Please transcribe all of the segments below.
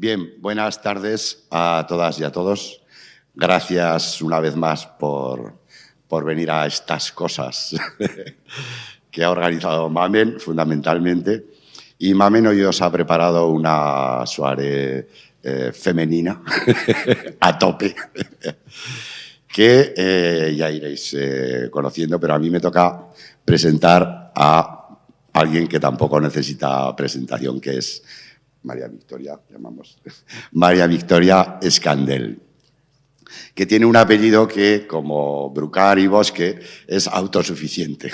Bien, buenas tardes a todas y a todos. Gracias una vez más por venir a estas cosas que ha organizado Mamen, fundamentalmente. Y Mamen hoy os ha preparado una soirée femenina a tope, que ya iréis conociendo, pero a mí me toca presentar a alguien que tampoco necesita presentación, que es María Victoria, llamamos María Victoria Escandell, que tiene un apellido que, como Brucar y Bosque, es autosuficiente.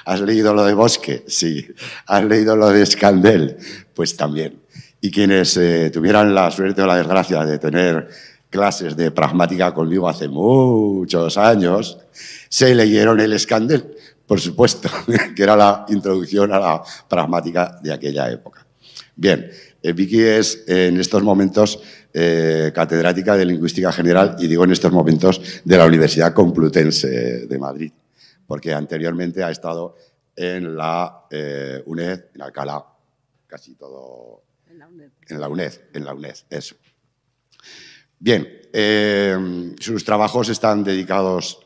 ¿Has leído lo de Bosque? Sí. ¿Has leído lo de Escandell? Pues también. Y quienes tuvieran la suerte o la desgracia de tener clases de pragmática conmigo hace muchos años, se leyeron el Escandell, por supuesto, que era la introducción a la pragmática de aquella época. Bien, Vicky es en estos momentos catedrática de Lingüística General, y digo en estos momentos, de la Universidad Complutense de Madrid, porque anteriormente ha estado en la UNED, en Alcalá, casi todo. En la UNED, eso. Bien, sus trabajos están dedicados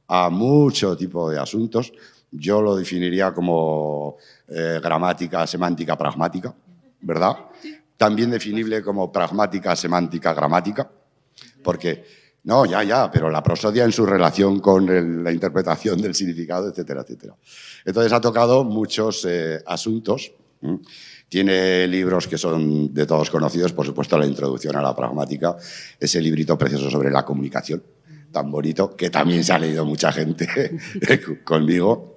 a mucho tipo de asuntos. Yo lo definiría como gramática, semántica, pragmática, ¿verdad? También definible como pragmática, semántica, gramática, porque, no, pero la prosodia en su relación con la interpretación del significado, etcétera, etcétera. Entonces ha tocado muchos asuntos. Tiene libros que son de todos conocidos, por supuesto, la introducción a la pragmática, ese librito precioso sobre la comunicación, tan bonito, que también se ha leído mucha gente conmigo.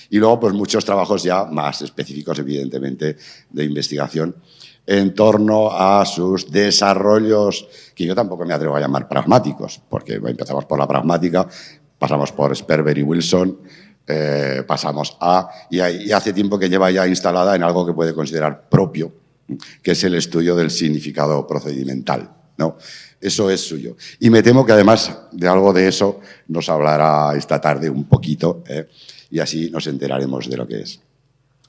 Y luego, pues muchos trabajos ya más específicos, evidentemente, de investigación en torno a sus desarrollos, que yo tampoco me atrevo a llamar pragmáticos, porque empezamos por la pragmática, pasamos por Sperber y Wilson, pasamos y hace tiempo que lleva ya instalada en algo que puede considerar propio, que es el estudio del significado procedimental, ¿no? Eso es suyo. Y me temo que además de algo de eso nos hablará esta tarde un poquito, y así nos enteraremos de lo que es.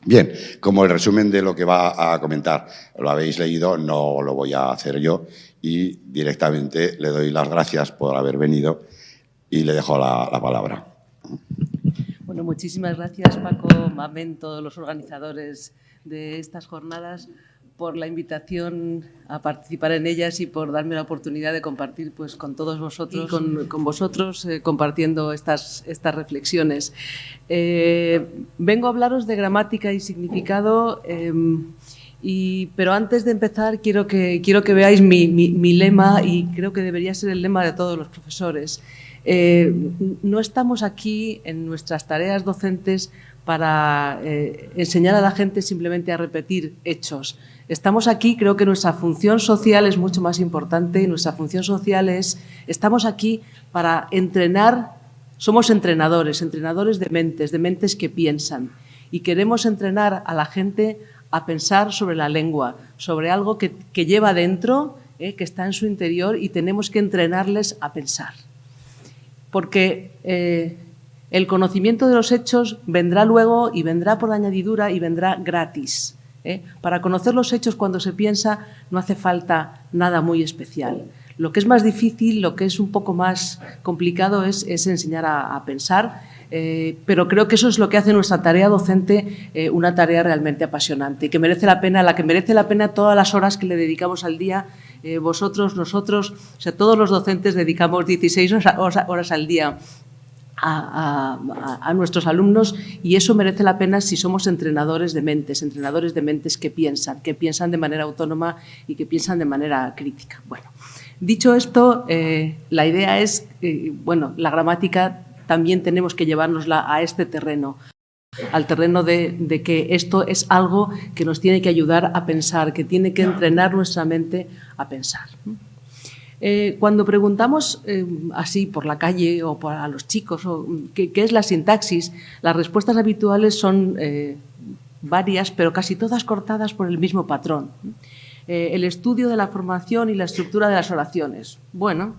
Bien, como el resumen de lo que va a comentar lo habéis leído, no lo voy a hacer yo, y directamente le doy las gracias por haber venido y le dejo la palabra. Bueno, muchísimas gracias, Paco, Mamen, todos los organizadores de estas jornadas, por la invitación a participar en ellas y por darme la oportunidad de compartir pues, con todos vosotros y con vosotros compartiendo estas reflexiones. Vengo a hablaros de gramática y significado, pero antes de empezar quiero que veáis mi lema, y creo que debería ser el lema de todos los profesores. No estamos aquí en nuestras tareas docentes para enseñar a la gente simplemente a repetir hechos. Estamos aquí, creo que nuestra función social es mucho más importante, y nuestra función social estamos aquí para entrenar, somos entrenadores de mentes que piensan, y queremos entrenar a la gente a pensar sobre la lengua, sobre algo que lleva dentro, que está en su interior, y tenemos que entrenarles a pensar. Porque el conocimiento de los hechos vendrá luego, y vendrá por añadidura, y vendrá gratis. Para conocer los hechos cuando se piensa no hace falta nada muy especial. Lo que es más difícil, lo que es un poco más complicado es enseñar a pensar, pero creo que eso es lo que hace nuestra tarea docente una tarea realmente apasionante, y que merece la pena, todas las horas que le dedicamos al día. Vosotros, nosotros, o sea, todos los docentes dedicamos 16 horas al día a nuestros alumnos, y eso merece la pena si somos entrenadores de mentes que piensan de manera autónoma y que piensan de manera crítica. Bueno, dicho esto, la idea es, la gramática también tenemos que llevárnosla a este terreno, al terreno de que esto es algo que nos tiene que ayudar a pensar, que tiene que entrenar nuestra mente a pensar. Cuando preguntamos así por la calle o a los chicos ¿qué es la sintaxis?, las respuestas habituales son varias, pero casi todas cortadas por el mismo patrón. El estudio de la formación y la estructura de las oraciones. Bueno,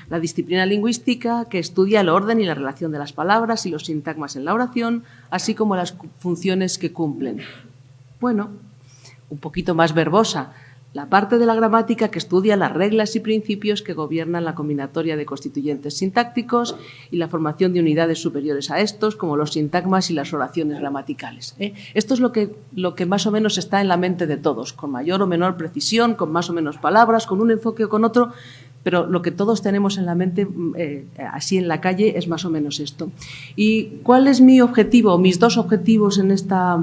la disciplina lingüística, que estudia el orden y la relación de las palabras y los sintagmas en la oración, así como las funciones que cumplen. Bueno, un poquito más verbosa, la parte de la gramática que estudia las reglas y principios que gobiernan la combinatoria de constituyentes sintácticos y la formación de unidades superiores a estos, como los sintagmas y las oraciones gramaticales. Esto es lo que más o menos está en la mente de todos, con mayor o menor precisión, con más o menos palabras, con un enfoque o con otro, pero lo que todos tenemos en la mente, así en la calle, es más o menos esto. ¿Y cuál es mi objetivo, mis dos objetivos en esta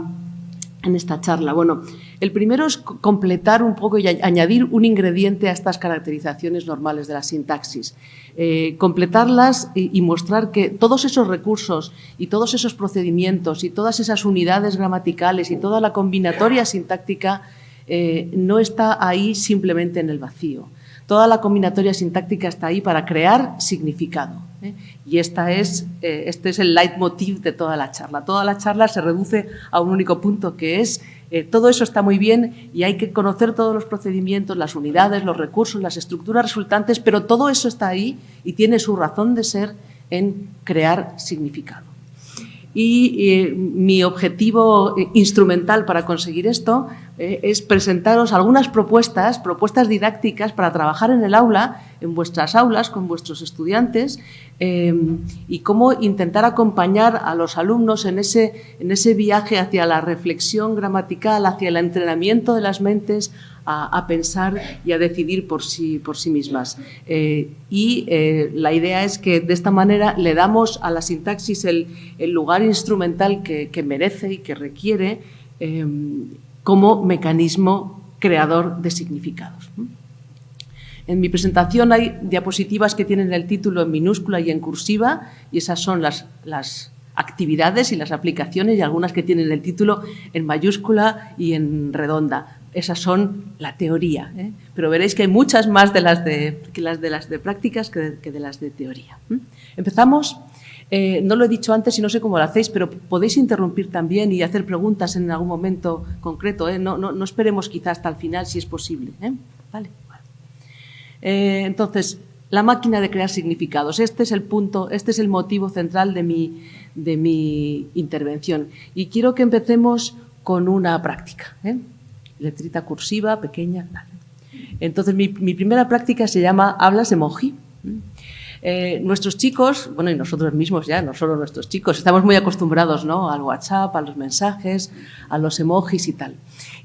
charla? Bueno, el primero es completar un poco y añadir un ingrediente a estas caracterizaciones normales de la sintaxis. Completarlas y mostrar que todos esos recursos y todos esos procedimientos y todas esas unidades gramaticales y toda la combinatoria sintáctica no está ahí simplemente en el vacío. Toda la combinatoria sintáctica está ahí para crear significado. Y este es el leitmotiv de toda la charla. Toda la charla se reduce a un único punto, que es todo eso está muy bien y hay que conocer todos los procedimientos, las unidades, los recursos, las estructuras resultantes, pero todo eso está ahí y tiene su razón de ser en crear significado. Y mi objetivo instrumental para conseguir esto es presentaros algunas propuestas didácticas para trabajar en el aula, en vuestras aulas, con vuestros estudiantes, y cómo intentar acompañar a los alumnos en ese viaje hacia la reflexión gramatical, hacia el entrenamiento de las mentes a pensar y a decidir por sí mismas. La idea es que de esta manera le damos a la sintaxis el lugar instrumental que merece y que requiere como mecanismo creador de significados. En mi presentación hay diapositivas que tienen el título en minúscula y en cursiva, y esas son las actividades y las aplicaciones, y algunas que tienen el título en mayúscula y en redonda. Esas son la teoría, pero veréis que hay muchas más de las de prácticas que de las de teoría. Empezamos. No lo he dicho antes y no sé cómo lo hacéis, pero podéis interrumpir también y hacer preguntas en algún momento concreto. No esperemos quizá hasta el final, si es posible. Vale. Entonces, la máquina de crear significados. Este es el punto, este es el motivo central de mi intervención. Y quiero que empecemos con una práctica. Letrita cursiva, pequeña. Vale. Entonces, mi primera práctica se llama Hablas emoji. Nuestros chicos, bueno, y nosotros mismos ya, no solo nuestros chicos, estamos muy acostumbrados, ¿no?, al WhatsApp, a los mensajes, a los emojis y tal.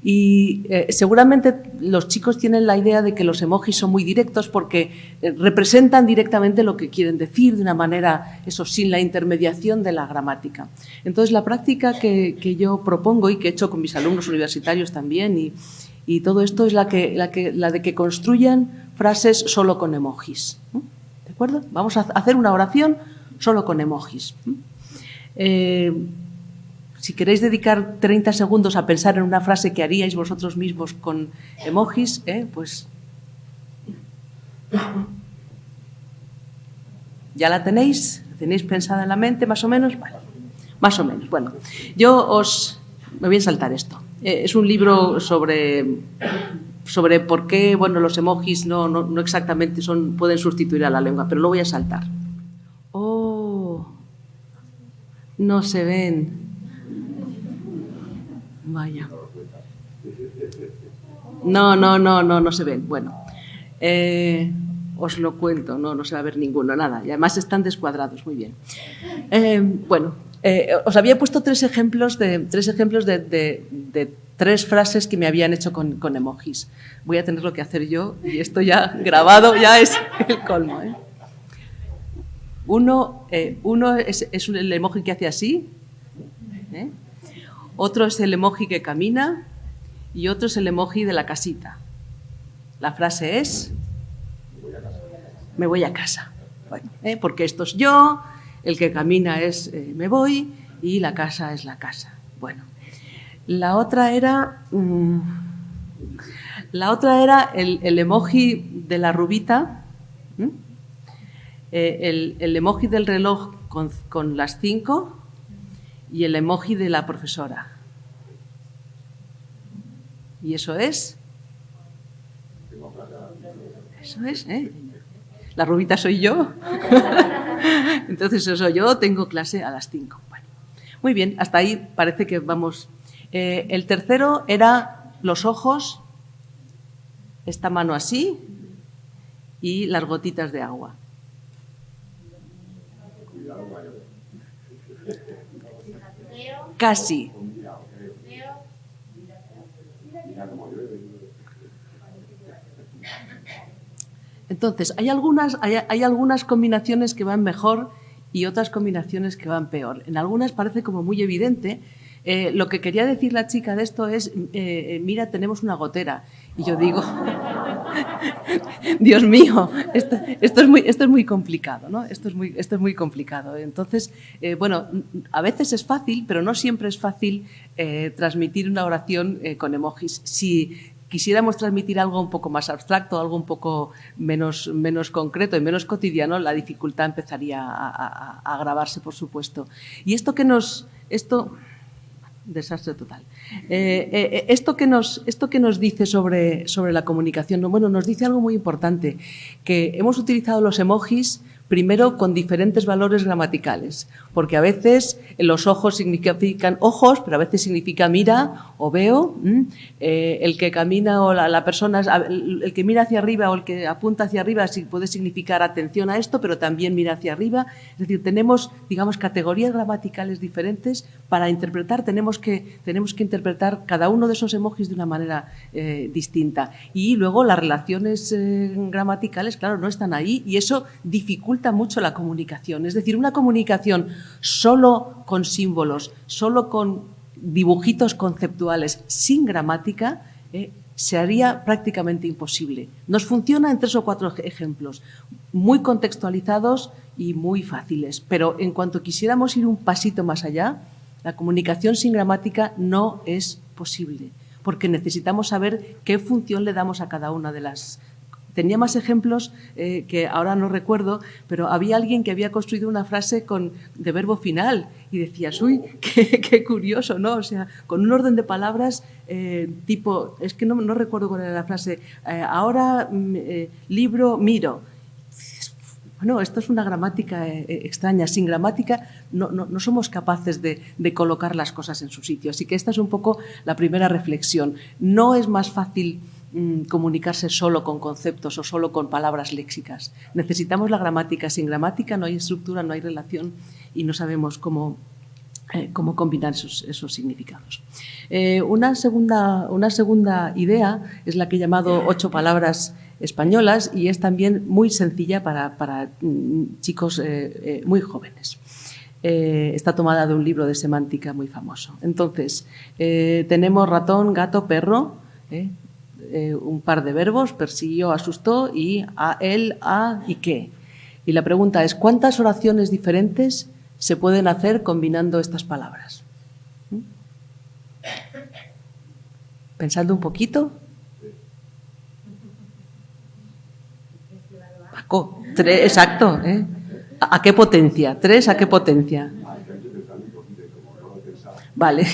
Y seguramente los chicos tienen la idea de que los emojis son muy directos porque representan directamente lo que quieren decir de una manera, eso, sin la intermediación de la gramática. Entonces, la práctica que yo propongo y que he hecho con mis alumnos universitarios también y todo esto es la de que construyan frases solo con emojis. ¿De acuerdo? Vamos a hacer una oración solo con emojis. Si queréis dedicar 30 segundos a pensar en una frase que haríais vosotros mismos con emojis, pues ¿ya la tenéis? ¿La tenéis pensada en la mente, más o menos? Vale, más o menos. Bueno, me voy a saltar esto. Es un libro sobre por qué, bueno, los emojis no exactamente pueden sustituir a la lengua, pero lo voy a saltar. Oh, no se ven. Vaya. No se ven. Bueno, os lo cuento, no se va a ver ninguno, nada. Y además están descuadrados, muy bien. Os había puesto tres ejemplos de tres frases que me habían hecho con emojis. Voy a tener lo que hacer yo y esto ya grabado ya es el colmo. Uno es el emoji que hace así, otro es el emoji que camina y otro es el emoji de la casita. La frase es: me voy a casa. Bueno, porque esto es yo, el que camina es me voy y la casa es la casa. Bueno. La otra era el emoji de la rubita, el emoji del reloj con las 5 y el emoji de la profesora. Y eso es. Eso es, La rubita soy yo. Entonces eso soy yo, tengo clase a las 5. Bueno, muy bien, hasta ahí parece que vamos. El tercero era los ojos esta mano así y las gotitas de agua. Casi. Entonces, hay algunas combinaciones que van mejor y otras combinaciones que van peor. En algunas parece como muy evidente. Lo que quería decir la chica de esto es, mira, tenemos una gotera. Y yo digo, Dios mío, esto es muy complicado, ¿no? Esto es muy complicado. Entonces, bueno, a veces es fácil, pero no siempre es fácil transmitir una oración con emojis. Si quisiéramos transmitir algo un poco más abstracto, algo un poco menos concreto y menos cotidiano, la dificultad empezaría a agravarse, por supuesto. Y desastre total. Esto que nos dice sobre la comunicación, bueno, nos dice algo muy importante, que hemos utilizado los emojis primero con diferentes valores gramaticales, porque a veces los ojos significan ojos, pero a veces significa mira o veo. El que camina o la persona, el que mira hacia arriba o el que apunta hacia arriba puede significar atención a esto, pero también mira hacia arriba. Es decir, tenemos, digamos, categorías gramaticales diferentes. Para interpretar tenemos que interpretar cada uno de esos emojis de una manera distinta. Y luego las relaciones gramaticales, claro, no están ahí y eso dificulta mucho la comunicación. Es decir, una comunicación solo con símbolos, solo con dibujitos conceptuales, sin gramática, se haría prácticamente imposible. Nos funciona en 3 o 4 ejemplos, muy contextualizados y muy fáciles, pero en cuanto quisiéramos ir un pasito más allá, la comunicación sin gramática no es posible, porque necesitamos saber qué función le damos a cada una de las. Tenía más ejemplos que ahora no recuerdo, pero había alguien que había construido una frase de verbo final y decías, uy, qué curioso, ¿no? O sea, con un orden de palabras tipo, es que no recuerdo cuál era la frase, ahora libro, miro. Bueno, esto es una gramática extraña. Sin gramática no somos capaces de colocar las cosas en su sitio. Así que esta es un poco la primera reflexión. No es más fácil comunicarse solo con conceptos o solo con palabras léxicas. Necesitamos la gramática. Sin gramática no hay estructura, no hay relación y no sabemos cómo combinar esos significados. Una segunda idea es la que he llamado 8 palabras españolas y es también muy sencilla para chicos muy jóvenes. Está tomada de un libro de semántica muy famoso. Entonces, tenemos ratón, gato, perro, un par de verbos, persiguió, asustó y a, él, a y qué. Y la pregunta es, ¿cuántas oraciones diferentes se pueden hacer combinando estas palabras? Pensando un poquito. Paco, 3, exacto. ¿A qué potencia? 3, ¿a qué potencia? Vale.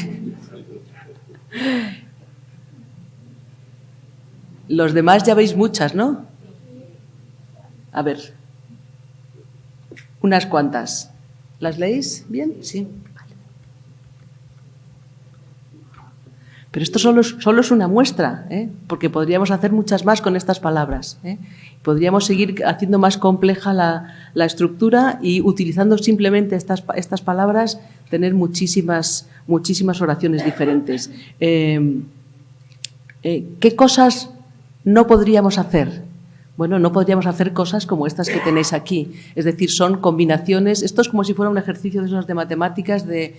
Los demás ya veis muchas, ¿no? A ver. Unas cuantas. ¿Las leéis bien? Sí. Vale. Pero esto solo es una muestra, porque podríamos hacer muchas más con estas palabras. Podríamos seguir haciendo más compleja la estructura y utilizando simplemente estas palabras tener muchísimas oraciones diferentes. ¿Qué cosas no podríamos hacer? Bueno, no podríamos hacer cosas como estas que tenéis aquí. Es decir, son combinaciones. Esto es como si fuera un ejercicio de esos de matemáticas de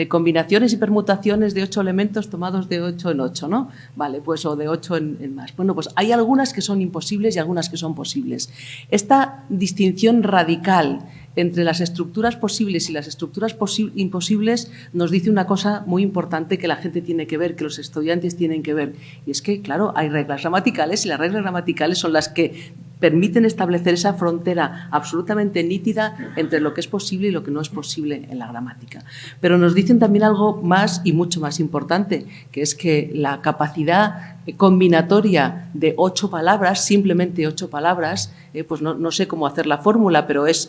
combinaciones y permutaciones de 8 elementos tomados de 8 en 8, ¿no? Vale, pues o de 8 en más. Bueno, pues hay algunas que son imposibles y algunas que son posibles. Esta distinción radical entre las estructuras posibles y las estructuras imposibles nos dice una cosa muy importante que la gente tiene que ver, que los estudiantes tienen que ver. Y es que, claro, hay reglas gramaticales y las reglas gramaticales son las que permiten establecer esa frontera absolutamente nítida entre lo que es posible y lo que no es posible en la gramática. Pero nos dicen también algo más y mucho más importante, que es que la capacidad combinatoria de 8 palabras, simplemente 8 palabras, pues no sé cómo hacer la fórmula, pero es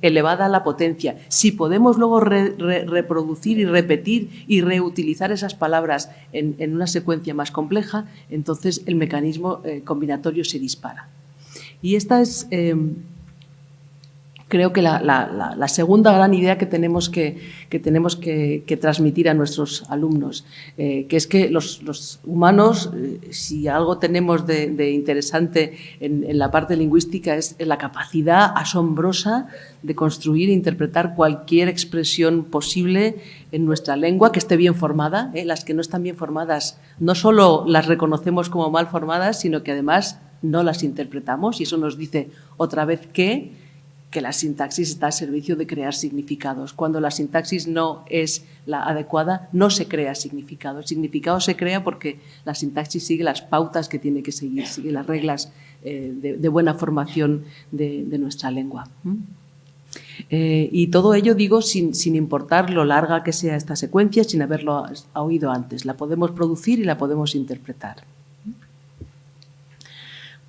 elevada a la potencia. Si podemos luego reproducir y repetir y reutilizar esas palabras en una secuencia más compleja, entonces el mecanismo combinatorio se dispara. Y esta es, creo que la segunda gran idea que tenemos que transmitir a nuestros alumnos, que es que los humanos, si algo tenemos de interesante en la parte lingüística, es la capacidad asombrosa de construir e interpretar cualquier expresión posible en nuestra lengua que esté bien formada. Las que no están bien formadas no solo las reconocemos como mal formadas, sino que además no las interpretamos, y eso nos dice otra vez que la sintaxis está al servicio de crear significados. Cuando la sintaxis no es la adecuada, no se crea significado. El significado se crea porque la sintaxis sigue las pautas que tiene que seguir, sigue las reglas de buena formación de nuestra lengua. Y todo ello, digo, sin importar lo larga que sea esta secuencia, sin haberlo oído antes. La podemos producir y la podemos interpretar.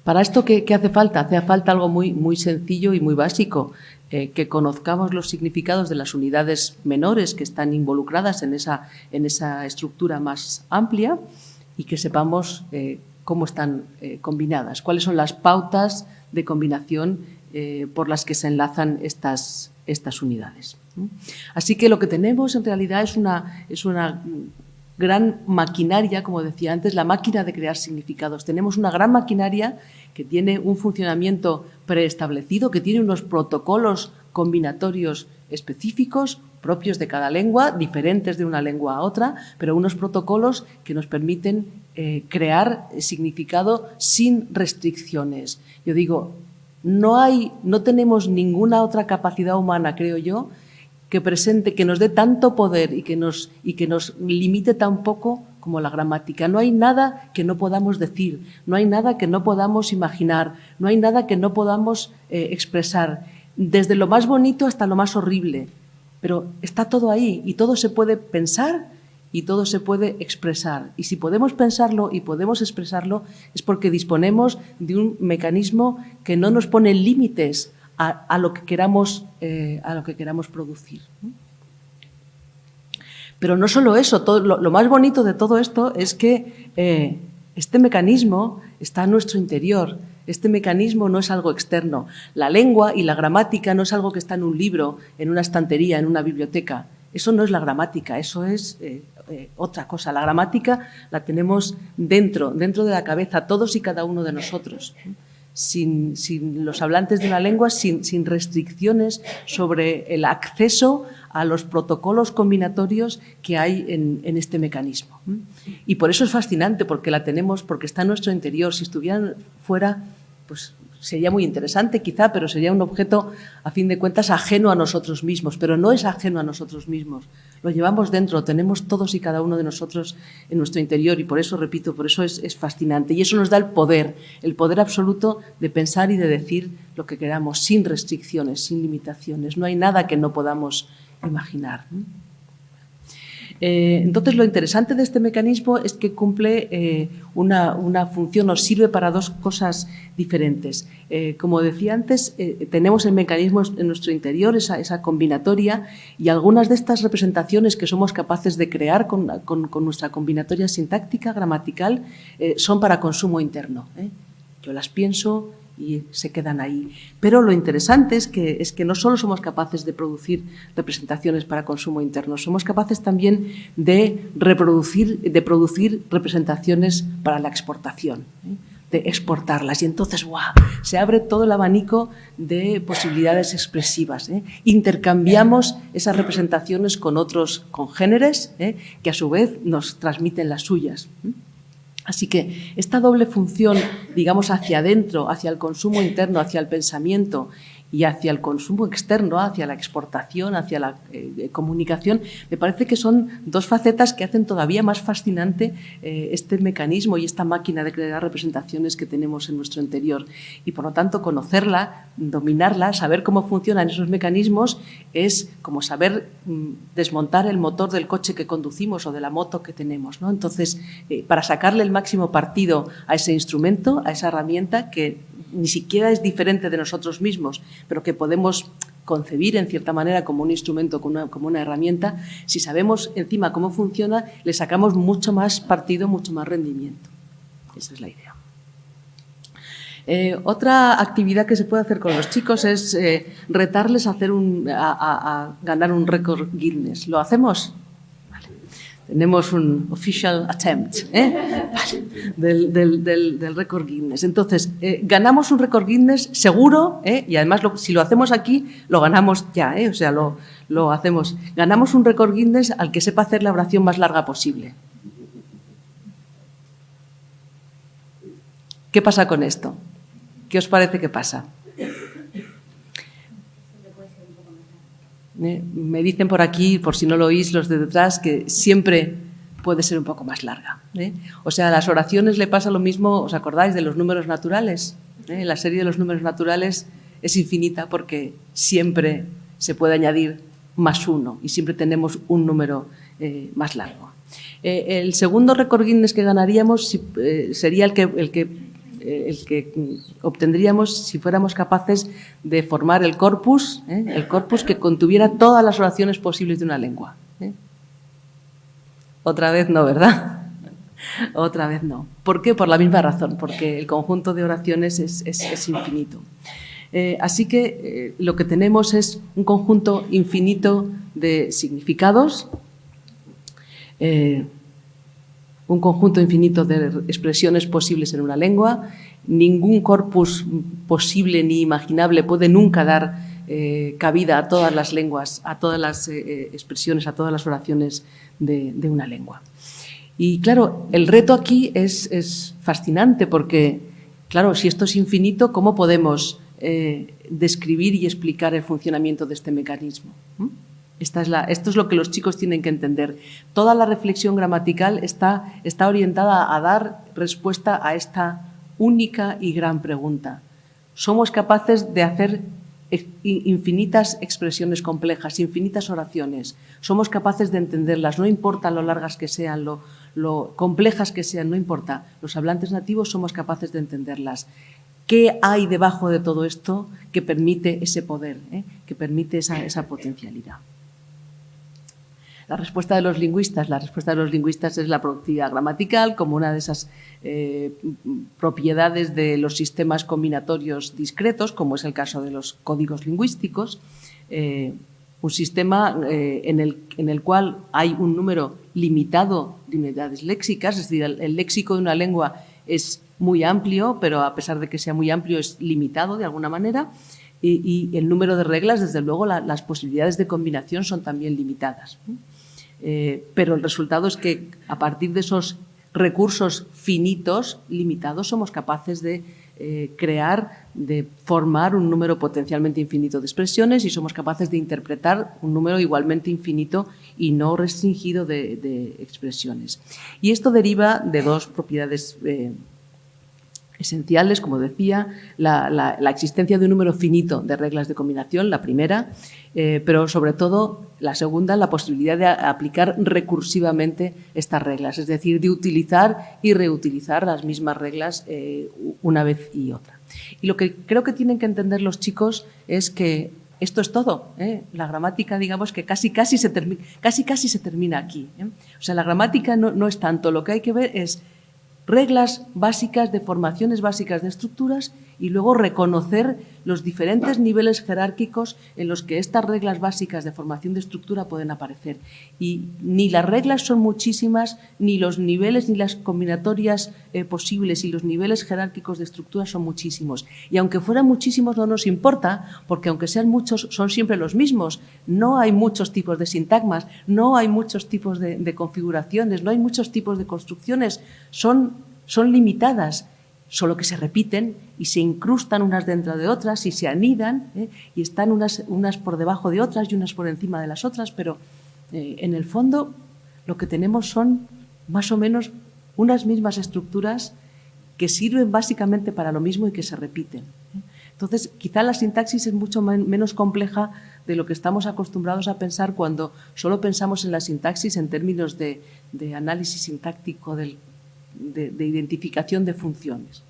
Para esto, ¿qué hace falta? Hace falta algo muy sencillo y muy básico, que conozcamos los significados de las unidades menores que están involucradas en esa estructura más amplia y que sepamos cómo están combinadas, cuáles son las pautas de combinación por las que se enlazan estas unidades. Así que lo que tenemos en realidad es una gran maquinaria, como decía antes, la máquina de crear significados. Tenemos una gran maquinaria que tiene un funcionamiento preestablecido, que tiene unos protocolos combinatorios específicos, propios de cada lengua, diferentes de una lengua a otra, pero unos protocolos que nos permiten crear significado sin restricciones. Yo digo, no tenemos ninguna otra capacidad humana, creo yo, que nos dé tanto poder y que nos limite tan poco como la gramática. No hay nada que no podamos decir, no hay nada que no podamos imaginar, no hay nada que no podamos expresar, desde lo más bonito hasta lo más horrible. Pero está todo ahí y todo se puede pensar y todo se puede expresar. Y si podemos pensarlo y podemos expresarlo es porque disponemos de un mecanismo que no nos pone límites a lo que queramos producir. Pero no solo eso, lo más bonito de todo esto es que este mecanismo está en nuestro interior. Este mecanismo no es algo externo. La lengua y la gramática no es algo que está en un libro, en una estantería, en una biblioteca. Eso no es la gramática, eso es otra cosa. La gramática la tenemos dentro de la cabeza, todos y cada uno de nosotros. Sin los hablantes de una lengua, sin restricciones sobre el acceso a los protocolos combinatorios que hay en este mecanismo. Y por eso es fascinante, porque la tenemos, porque está en nuestro interior. Si estuvieran fuera, pues sería muy interesante quizá, pero sería un objeto, a fin de cuentas, ajeno a nosotros mismos. Pero no es ajeno a nosotros mismos. Lo llevamos dentro, tenemos todos y cada uno de nosotros en nuestro interior y por eso, repito, por eso es fascinante. Y eso nos da el poder absoluto de pensar y de decir lo que queramos, sin restricciones, sin limitaciones. No hay nada que no podamos imaginar. Entonces, lo interesante de este mecanismo es que cumple una función, o sirve para dos cosas diferentes. Como decía antes, tenemos el mecanismo en nuestro interior, esa combinatoria, y algunas de estas representaciones que somos capaces de crear con nuestra combinatoria sintáctica, gramatical, son para consumo interno. Yo las pienso y se quedan ahí. Pero lo interesante es que no solo somos capaces de producir representaciones para consumo interno, somos capaces también de producir representaciones para la exportación, de exportarlas. Y entonces, ¡guau!, se abre todo el abanico de posibilidades expresivas. Intercambiamos esas representaciones con otros congéneres, que a su vez nos transmiten las suyas. Así que esta doble función, digamos, hacia adentro, hacia el consumo interno, hacia el pensamiento y hacia el consumo externo, hacia la exportación, hacia la comunicación, me parece que son dos facetas que hacen todavía más fascinante este mecanismo y esta máquina de crear representaciones que tenemos en nuestro interior. Y, por lo tanto, conocerla, dominarla, saber cómo funcionan esos mecanismos es como saber desmontar el motor del coche que conducimos o de la moto que tenemos, ¿no? Entonces, para sacarle el máximo partido a ese instrumento, a esa herramienta que ni siquiera es diferente de nosotros mismos, pero que podemos concebir en cierta manera como un instrumento, como una herramienta, si sabemos encima cómo funciona, le sacamos mucho más partido, mucho más rendimiento. Esa es la idea. Otra actividad que se puede hacer con los chicos es retarles a ganar un récord Guinness. ¿Lo hacemos? Vale. Tenemos un official attempt del récord Guinness. Entonces, ganamos un récord Guinness seguro, y además si lo hacemos aquí, lo ganamos ya, o sea, lo hacemos. Ganamos un récord Guinness al que sepa hacer la oración más larga posible. ¿Qué pasa con esto? ¿Qué os parece que pasa? Me dicen por aquí, por si no lo oís los de detrás, que siempre puede ser un poco más larga. O sea, a las oraciones le pasa lo mismo, ¿os acordáis de los números naturales? La serie de los números naturales es infinita porque siempre se puede añadir +1 y siempre tenemos un número más largo. El segundo récord Guinness que ganaríamos sería el que obtendríamos si fuéramos capaces de formar el corpus que contuviera todas las oraciones posibles de una lengua. Otra vez no, ¿verdad? Otra vez no. ¿Por qué? Por la misma razón, porque el conjunto de oraciones es infinito. Así que lo que tenemos es un conjunto infinito de significados, un conjunto infinito de expresiones posibles en una lengua. Ningún corpus posible ni imaginable puede nunca dar cabida a todas las lenguas, a todas las expresiones, a todas las oraciones de una lengua. Y claro, el reto aquí es fascinante porque, claro, si esto es infinito, ¿cómo podemos describir y explicar el funcionamiento de este mecanismo? Esto es lo que los chicos tienen que entender. Toda la reflexión gramatical está orientada a dar respuesta a esta única y gran pregunta. Somos capaces de hacer infinitas expresiones complejas, infinitas oraciones. Somos capaces de entenderlas, no importa lo largas que sean, lo complejas que sean, no importa. Los hablantes nativos somos capaces de entenderlas. ¿Qué hay debajo de todo esto que permite ese poder, que permite esa potencialidad? La respuesta de los lingüistas es la productividad gramatical como una de esas propiedades de los sistemas combinatorios discretos, como es el caso de los códigos lingüísticos, un sistema en el cual hay un número limitado de unidades léxicas, es decir, el léxico de una lengua es muy amplio, pero a pesar de que sea muy amplio es limitado de alguna manera, y el número de reglas, desde luego, las posibilidades de combinación son también limitadas. Pero el resultado es que a partir de esos recursos finitos, limitados, somos capaces de crear, de formar un número potencialmente infinito de expresiones y somos capaces de interpretar un número igualmente infinito y no restringido de expresiones. Y esto deriva de dos propiedades esenciales, como decía, la existencia de un número finito de reglas de combinación, la primera, pero sobre todo la segunda, la posibilidad de aplicar recursivamente estas reglas, es decir, de utilizar y reutilizar las mismas reglas una vez y otra. Y lo que creo que tienen que entender los chicos es que esto es todo. La gramática, digamos que casi se termina aquí. O sea, la gramática no es tanto, lo que hay que ver es reglas básicas de formaciones básicas de estructuras y luego reconocer los diferentes niveles jerárquicos en los que estas reglas básicas de formación de estructura pueden aparecer. Y ni las reglas son muchísimas, ni los niveles, ni las combinatorias posibles y los niveles jerárquicos de estructura son muchísimos. Y aunque fueran muchísimos no nos importa, porque aunque sean muchos son siempre los mismos. No hay muchos tipos de sintagmas, no hay muchos tipos de configuraciones, no hay muchos tipos de construcciones, son limitadas solo que se repiten y se incrustan unas dentro de otras y se anidan, y están unas por debajo de otras y unas por encima de las otras, pero en el fondo lo que tenemos son más o menos unas mismas estructuras que sirven básicamente para lo mismo y que se repiten. Entonces, quizá la sintaxis es mucho menos compleja de lo que estamos acostumbrados a pensar cuando solo pensamos en la sintaxis en términos de análisis sintáctico, de identificación de funciones.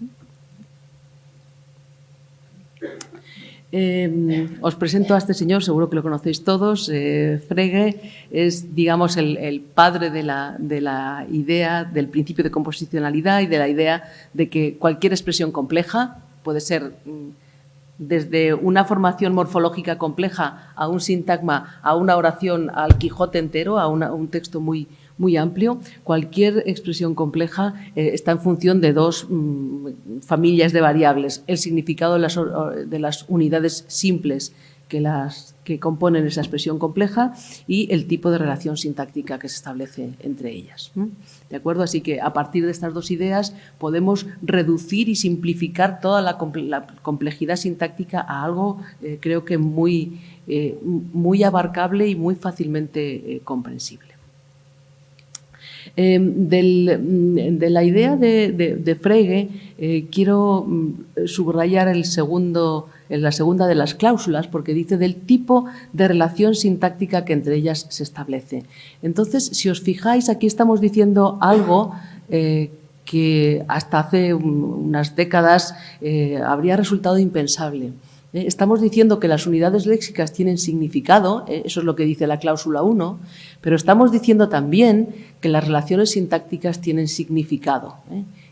Os presento a este señor, seguro que lo conocéis todos. Frege es, digamos, el padre de la idea del principio de composicionalidad y de la idea de que cualquier expresión compleja puede ser desde una formación morfológica compleja a un sintagma, a una oración, al Quijote entero, a un texto muy amplio. Cualquier expresión compleja está en función de dos familias de variables: el significado de las unidades simples que componen esa expresión compleja y el tipo de relación sintáctica que se establece entre ellas. ¿De acuerdo? Así que a partir de estas dos ideas podemos reducir y simplificar toda la complejidad sintáctica a algo creo que muy abarcable y muy fácilmente comprensible. De la idea de Frege quiero subrayar la segunda de las cláusulas, porque dice del tipo de relación sintáctica que entre ellas se establece. Entonces, si os fijáis, aquí estamos diciendo algo que hasta hace unas décadas habría resultado impensable. Estamos diciendo que las unidades léxicas tienen significado, eso es lo que dice la cláusula 1, pero estamos diciendo también que las relaciones sintácticas tienen significado.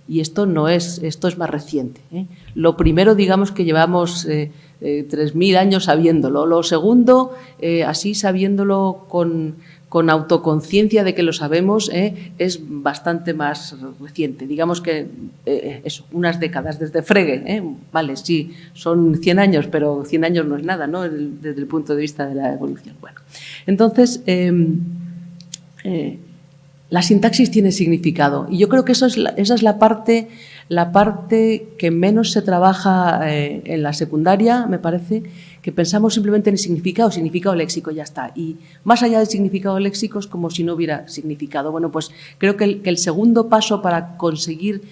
Y esto es más reciente. Lo primero, digamos que llevamos 3.000 años sabiéndolo. Lo segundo, así sabiéndolo con autoconciencia de que lo sabemos, es bastante más reciente. Digamos que unas décadas desde Frege. Vale, sí, son 100 años, pero 100 años no es nada, ¿no? Desde el punto de vista de la evolución. Bueno, entonces, la sintaxis tiene significado y yo creo que esa es la parte que menos se trabaja en la secundaria, me parece, que pensamos simplemente en el significado léxico, ya está. Y más allá del significado léxico es como si no hubiera significado. Bueno, pues creo que el segundo paso para conseguir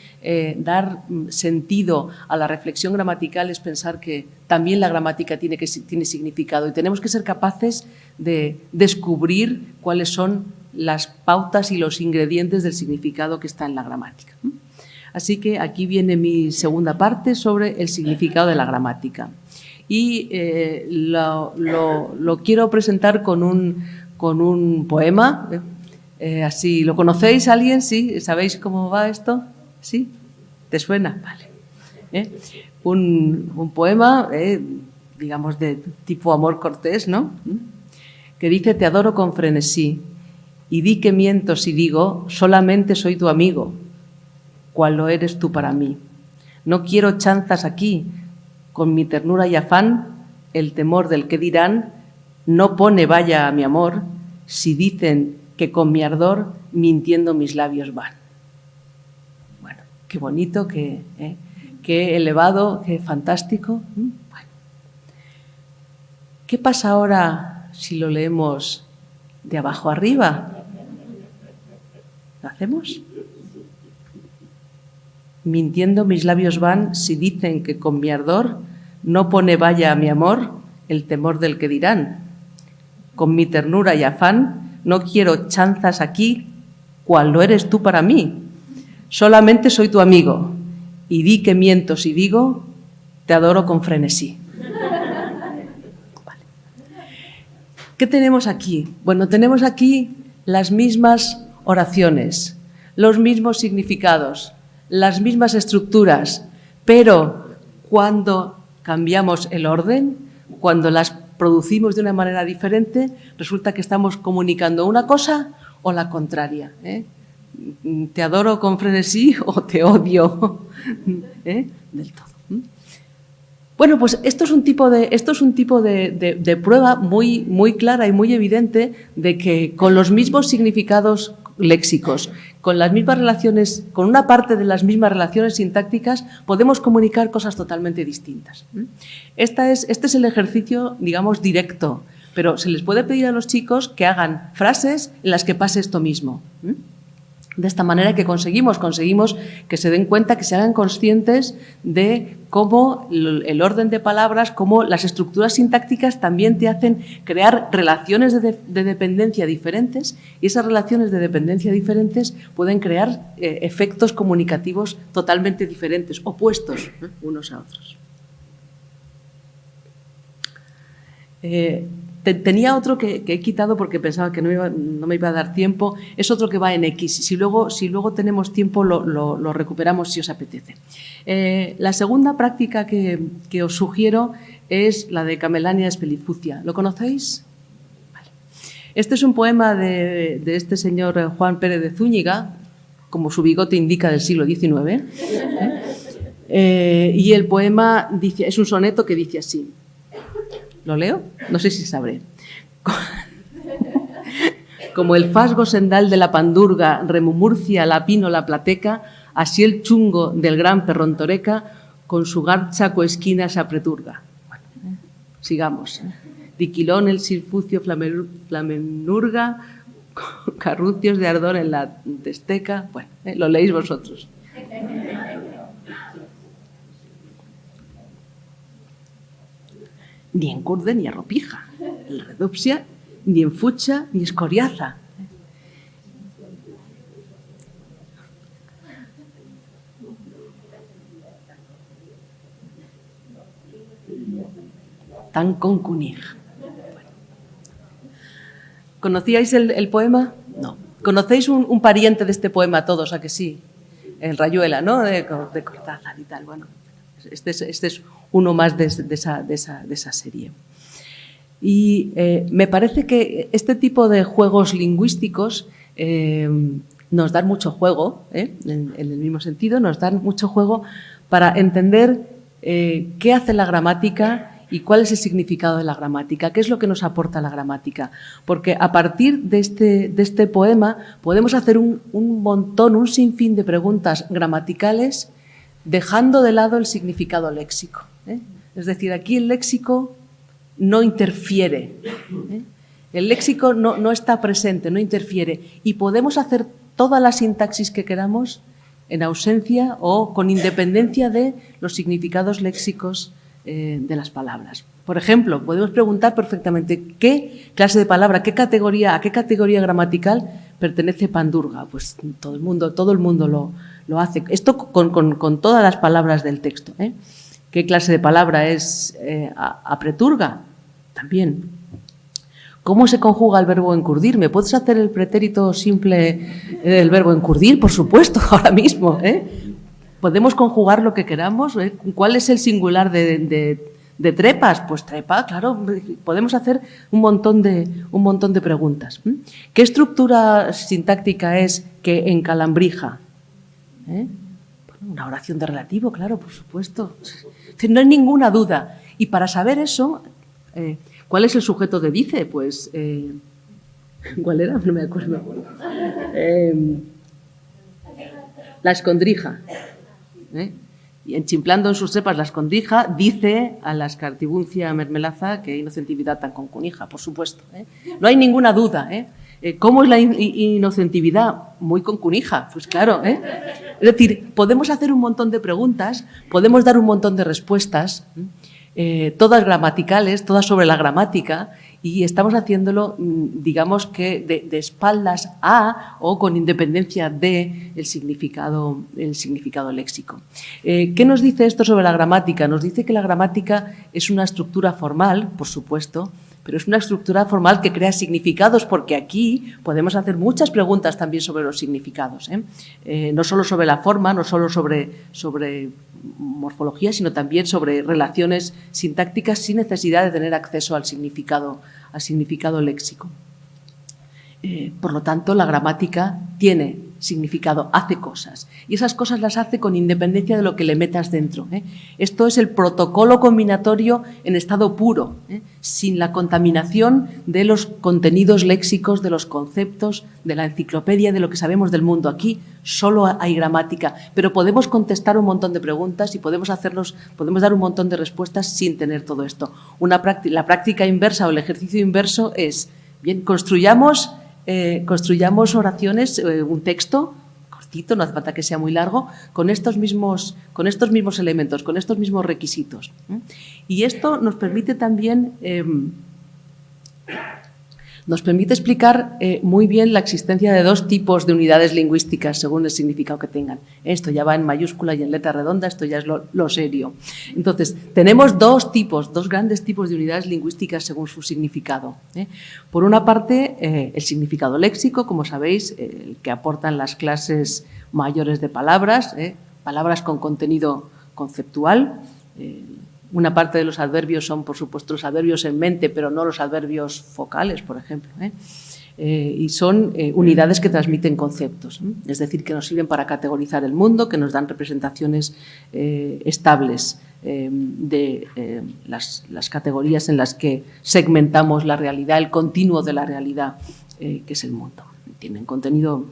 dar sentido a la reflexión gramatical es pensar que también la gramática tiene significado y tenemos que ser capaces de descubrir cuáles son las pautas y los ingredientes del significado que está en la gramática. Así que aquí viene mi segunda parte sobre el significado de la gramática. Y lo quiero presentar con un poema. Así, ¿lo conocéis alguien? ¿Sí? ¿Sabéis cómo va esto? ¿Sí? ¿Te suena? Vale. Un poema, digamos, de tipo amor cortés, ¿no? Que dice: te adoro con frenesí y di que miento si digo solamente soy tu amigo, cual lo eres tú para mí. No quiero chanzas aquí, con mi ternura y afán, el temor del que dirán no pone valla a mi amor, si dicen que con mi ardor mintiendo mis labios van. Bueno, qué bonito, qué elevado, qué fantástico. Bueno. ¿Qué pasa ahora si lo leemos de abajo arriba? ¿Lo hacemos? Mintiendo mis labios van si dicen que con mi ardor no pone valla a mi amor el temor del que dirán. Con mi ternura y afán no quiero chanzas aquí, cual lo eres tú para mí. Solamente soy tu amigo y di que miento si digo te adoro con frenesí. Vale. ¿Qué tenemos aquí? Bueno, tenemos aquí las mismas oraciones, los mismos significados, las mismas estructuras, pero cuando cambiamos el orden, cuando las producimos de una manera diferente, resulta que estamos comunicando una cosa o la contraria. Te adoro con frenesí o te odio del todo. Bueno, pues esto es un tipo de prueba muy clara y muy evidente de que con los mismos significados léxicos, con las mismas relaciones, con una parte de las mismas relaciones sintácticas, podemos comunicar cosas totalmente distintas. Este es el ejercicio, digamos, directo, pero se les puede pedir a los chicos que hagan frases en las que pase esto mismo. De esta manera que conseguimos que se den cuenta, que se hagan conscientes de cómo el orden de palabras, cómo las estructuras sintácticas también te hacen crear relaciones de dependencia diferentes, y esas relaciones de dependencia diferentes pueden crear efectos comunicativos totalmente diferentes, opuestos unos a otros. Tenía otro que he quitado porque pensaba que no me iba a dar tiempo. Es otro que va en X. Si luego tenemos tiempo, lo recuperamos si os apetece. La segunda práctica que os sugiero es la de Camelania Espelizucia. ¿Lo conocéis? Vale. Este es un poema de este señor Juan Pérez de Zúñiga, como su bigote indica, del siglo XIX. Y el poema dice, es un soneto que dice así. ¿Lo leo? No sé si sabré. Como el fasgo sendal de la pandurga remumurcia la pínola plateca, así el chungo del gran perrontoreca con su garcha coesquina se apreturga. Bueno, sigamos. Diquilón el silfucio flamenurga, carrucios de ardor en la testeca. Bueno, lo leéis vosotros. Ni en curde ni arropija, en redupsia, ni en fucha ni escoriaza. Tan concunig. ¿Conocíais el poema? No. ¿Conocéis un pariente de este poema todos, a que sí? El Rayuela, ¿no? De Cortázar y tal. Bueno, este es uno más de esa serie. Y me parece que este tipo de juegos lingüísticos nos dan mucho juego, en el mismo sentido, nos dan mucho juego para entender qué hace la gramática y cuál es el significado de la gramática, qué es lo que nos aporta la gramática. Porque a partir de este poema podemos hacer un sinfín de preguntas gramaticales, dejando de lado el significado léxico. Es decir, aquí el léxico no interfiere. El léxico no está presente, no interfiere. Y podemos hacer toda la sintaxis que queramos en ausencia o con independencia de los significados léxicos de las palabras. Por ejemplo, podemos preguntar perfectamente qué clase de palabra, a qué categoría gramatical pertenece pandurga. Pues todo el mundo lo hace. Esto con todas las palabras del texto. ¿Qué clase de palabra es apreturga? También. ¿Cómo se conjuga el verbo encurdir? ¿Me puedes hacer el pretérito simple del verbo encurdir? Por supuesto, ahora mismo. ¿Podemos conjugar lo que queramos? ¿Cuál es el singular de trepas? Pues trepa, claro. Podemos hacer un montón de preguntas. ¿Qué estructura sintáctica es que encalambrija? Una oración de relativo, claro, por supuesto. No hay ninguna duda. Y para saber eso, ¿cuál es el sujeto de dice? Pues, ¿cuál era? No me acuerdo. La escondrija. Y enchimplando en sus cepas la escondrija, dice a la escartibuncia mermelaza que inocentividad tan concunija, por supuesto. No hay ninguna duda. ¿Cómo es la inocentividad? Muy concunija, pues claro. Es decir, podemos hacer un montón de preguntas, podemos dar un montón de respuestas, todas gramaticales, todas sobre la gramática, y estamos haciéndolo, digamos que de espaldas a o con independencia de el significado léxico. ¿Qué nos dice esto sobre la gramática? Nos dice que la gramática es una estructura formal, por supuesto, pero es una estructura formal que crea significados, porque aquí podemos hacer muchas preguntas también sobre los significados. No solo sobre la forma, no solo sobre morfología, sino también sobre relaciones sintácticas sin necesidad de tener acceso al significado léxico. Por lo tanto, la gramática tiene significado, hace cosas. Y esas cosas las hace con independencia de lo que le metas dentro. Esto es el protocolo combinatorio en estado puro, sin la contaminación de los contenidos léxicos, de los conceptos, de la enciclopedia, de lo que sabemos del mundo. Aquí solo hay gramática, pero podemos contestar un montón de preguntas y podemos dar un montón de respuestas sin tener todo esto. La práctica inversa o el ejercicio inverso es, bien, construyamos oraciones, un texto cortito, no hace falta que sea muy largo, con estos mismos elementos, con estos mismos requisitos. Y esto nos permite también explicar muy bien la existencia de dos tipos de unidades lingüísticas según el significado que tengan. Esto ya va en mayúscula y en letra redonda, esto ya es lo serio. Entonces, tenemos dos grandes tipos de unidades lingüísticas según su significado. Por una parte, el significado léxico, como sabéis, el que aportan las clases mayores de palabras, palabras con contenido conceptual. Una parte de los adverbios son, por supuesto, los adverbios en mente, pero no los adverbios focales, por ejemplo. Y son unidades que transmiten conceptos, es decir, que nos sirven para categorizar el mundo, que nos dan representaciones estables de las categorías en las que segmentamos la realidad, el continuo de la realidad, que es el mundo. Tienen contenido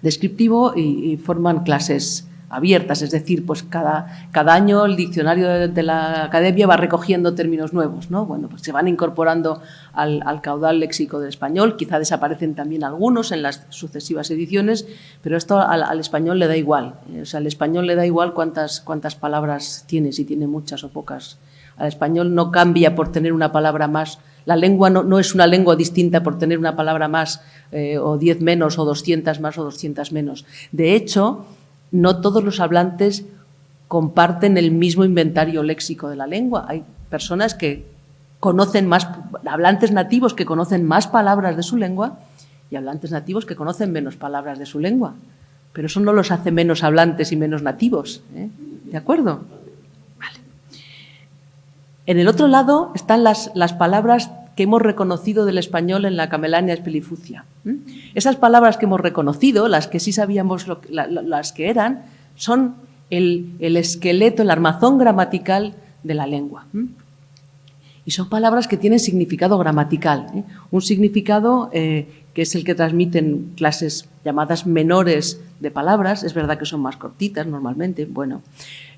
descriptivo y forman clases abiertas, es decir, pues cada año el diccionario de la Academia va recogiendo términos nuevos, ¿no? Bueno, pues se van incorporando al caudal léxico del español, quizá desaparecen también algunos en las sucesivas ediciones, pero esto al español le da igual, o sea, al español le da igual cuántas palabras tiene, si tiene muchas o pocas. Al español no cambia por tener una palabra más, la lengua no es una lengua distinta por tener una palabra más, o 10 menos, o 200 más, o 200 menos. De hecho, no todos los hablantes comparten el mismo inventario léxico de la lengua. Hay personas que conocen más, hablantes nativos que conocen más palabras de su lengua y hablantes nativos que conocen menos palabras de su lengua. Pero eso no los hace menos hablantes y menos nativos. ¿De acuerdo? Vale. En el otro lado están las palabras que hemos reconocido del español en la Camelania Spelifucia. Esas palabras que hemos reconocido, las que sí sabíamos las que eran, son el esqueleto, el armazón gramatical de la lengua. Y son palabras que tienen significado gramatical, un significado que es el que transmiten clases llamadas menores de palabras, es verdad que son más cortitas normalmente, bueno,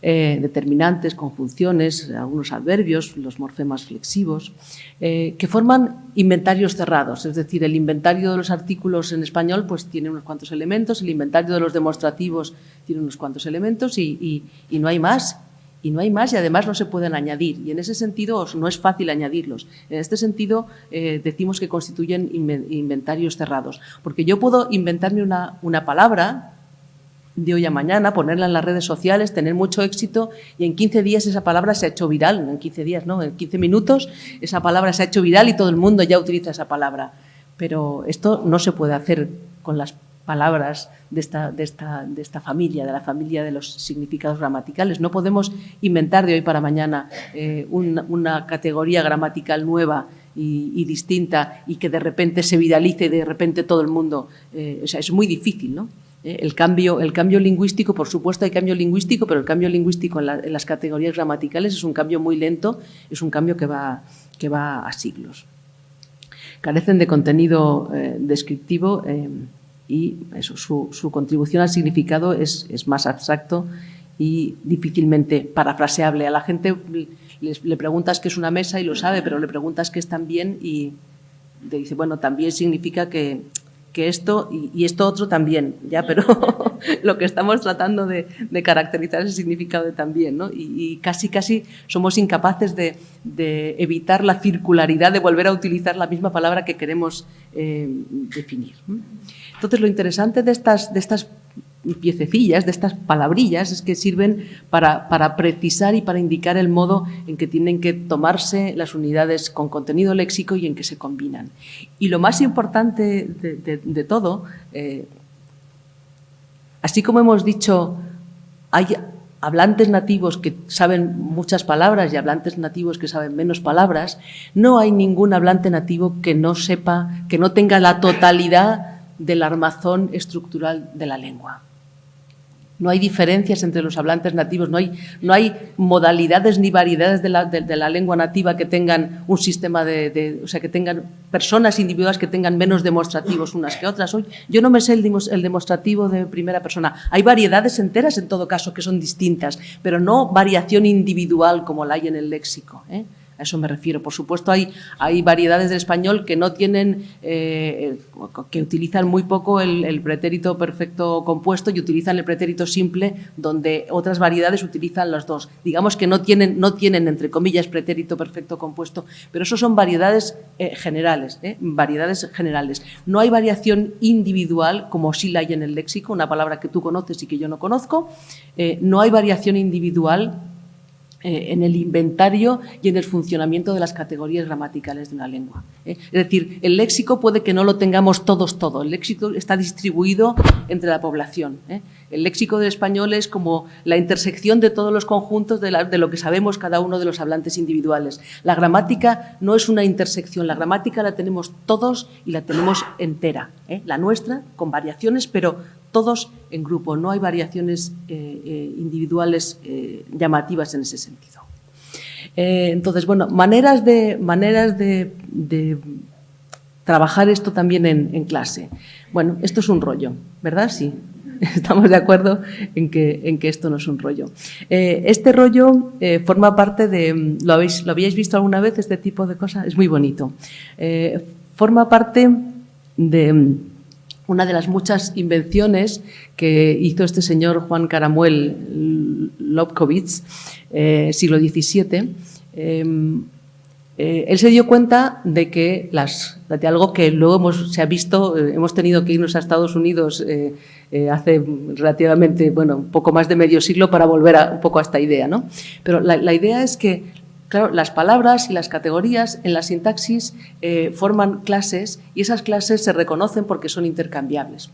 determinantes, conjunciones, algunos adverbios, los morfemas flexivos, que forman inventarios cerrados, es decir, el inventario de los artículos en español pues tiene unos cuantos elementos, el inventario de los demostrativos tiene unos cuantos elementos y no hay más. Y no hay más y además no se pueden añadir. Y en ese sentido no es fácil añadirlos. En este sentido decimos que constituyen inventarios cerrados. Porque yo puedo inventarme una palabra de hoy a mañana, ponerla en las redes sociales, tener mucho éxito y en 15 días esa palabra se ha hecho viral. En 15 días, no, en 15 minutos esa palabra se ha hecho viral y todo el mundo ya utiliza esa palabra. Pero esto no se puede hacer con las palabras de esta familia, de la familia de los significados gramaticales. No podemos inventar de hoy para mañana una categoría gramatical nueva y distinta y que de repente se viralice y de repente todo el mundo... o sea, es muy difícil, ¿no? El cambio lingüístico, por supuesto hay cambio lingüístico, pero el cambio lingüístico en las categorías gramaticales es un cambio muy lento, es un cambio que va a siglos. Carecen de contenido descriptivo y eso, su contribución al significado es más abstracto y difícilmente parafraseable. A la gente le preguntas qué es una mesa y lo sabe, pero le preguntas qué es también y te dice, bueno, también significa que esto y esto otro también, ya, pero lo que estamos tratando de caracterizar es el significado de también, ¿no? Y casi somos incapaces de evitar la circularidad, de volver a utilizar la misma palabra que queremos definir. Entonces, lo interesante de estas piececillas, de estas palabrillas, es que sirven para precisar y para indicar el modo en que tienen que tomarse las unidades con contenido léxico y en que se combinan. Y lo más importante de todo, así como hemos dicho, hay hablantes nativos que saben muchas palabras y hablantes nativos que saben menos palabras, no hay ningún hablante nativo que no sepa, que no tenga la totalidad del armazón estructural de la lengua. No hay diferencias entre los hablantes nativos, no hay modalidades ni variedades de la lengua nativa que tengan un sistema o sea, que tengan personas individuales que tengan menos demostrativos unas que otras. Yo no me sé el demostrativo de primera persona. Hay variedades enteras, en todo caso, que son distintas, pero no variación individual como la hay en el léxico, ¿eh? A eso me refiero. Por supuesto, hay variedades del español que no tienen, que utilizan muy poco el pretérito perfecto compuesto y utilizan el pretérito simple, donde otras variedades utilizan los dos. Digamos que no tienen entre comillas, pretérito perfecto compuesto, pero eso son variedades generales, variedades generales. No hay variación individual, como sí la hay en el léxico, una palabra que tú conoces y que yo no conozco. No hay variación individual en el inventario y en el funcionamiento de las categorías gramaticales de una lengua. Es decir, el léxico puede que no lo tengamos todos todo. El léxico está distribuido entre la población. El léxico del español es como la intersección de todos los conjuntos de lo que sabemos cada uno de los hablantes individuales. La gramática no es una intersección, la gramática la tenemos todos y la tenemos entera. La nuestra, con variaciones, pero todos en grupo. No hay variaciones individuales llamativas en ese sentido. Entonces, bueno, maneras de trabajar esto también en clase. Bueno, esto es un rollo, ¿verdad? Sí. Estamos de acuerdo en que esto no es un rollo. Este rollo forma parte de... ¿Lo habíais visto alguna vez, este tipo de cosas? Es muy bonito. Forma parte de una de las muchas invenciones que hizo este señor Juan Caramuel Lobkowitz, siglo XVII. Él se dio cuenta de algo que luego se ha visto, hemos tenido que irnos a Estados Unidos hace relativamente, bueno, un poco más de medio siglo para volver un poco a esta idea, ¿no? Pero la idea es que, claro, las palabras y las categorías en la sintaxis forman clases y esas clases se reconocen porque son intercambiables.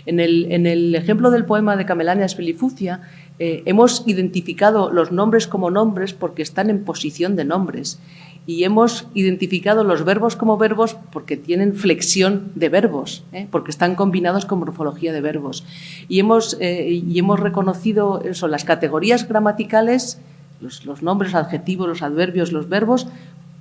En el ejemplo del poema de Camelania Spelifucia hemos identificado los nombres como nombres porque están en posición de nombres y hemos identificado los verbos como verbos porque tienen flexión de verbos, porque están combinados con morfología de verbos. Y hemos reconocido eso, las categorías gramaticales, los nombres, los adjetivos, los adverbios, los verbos,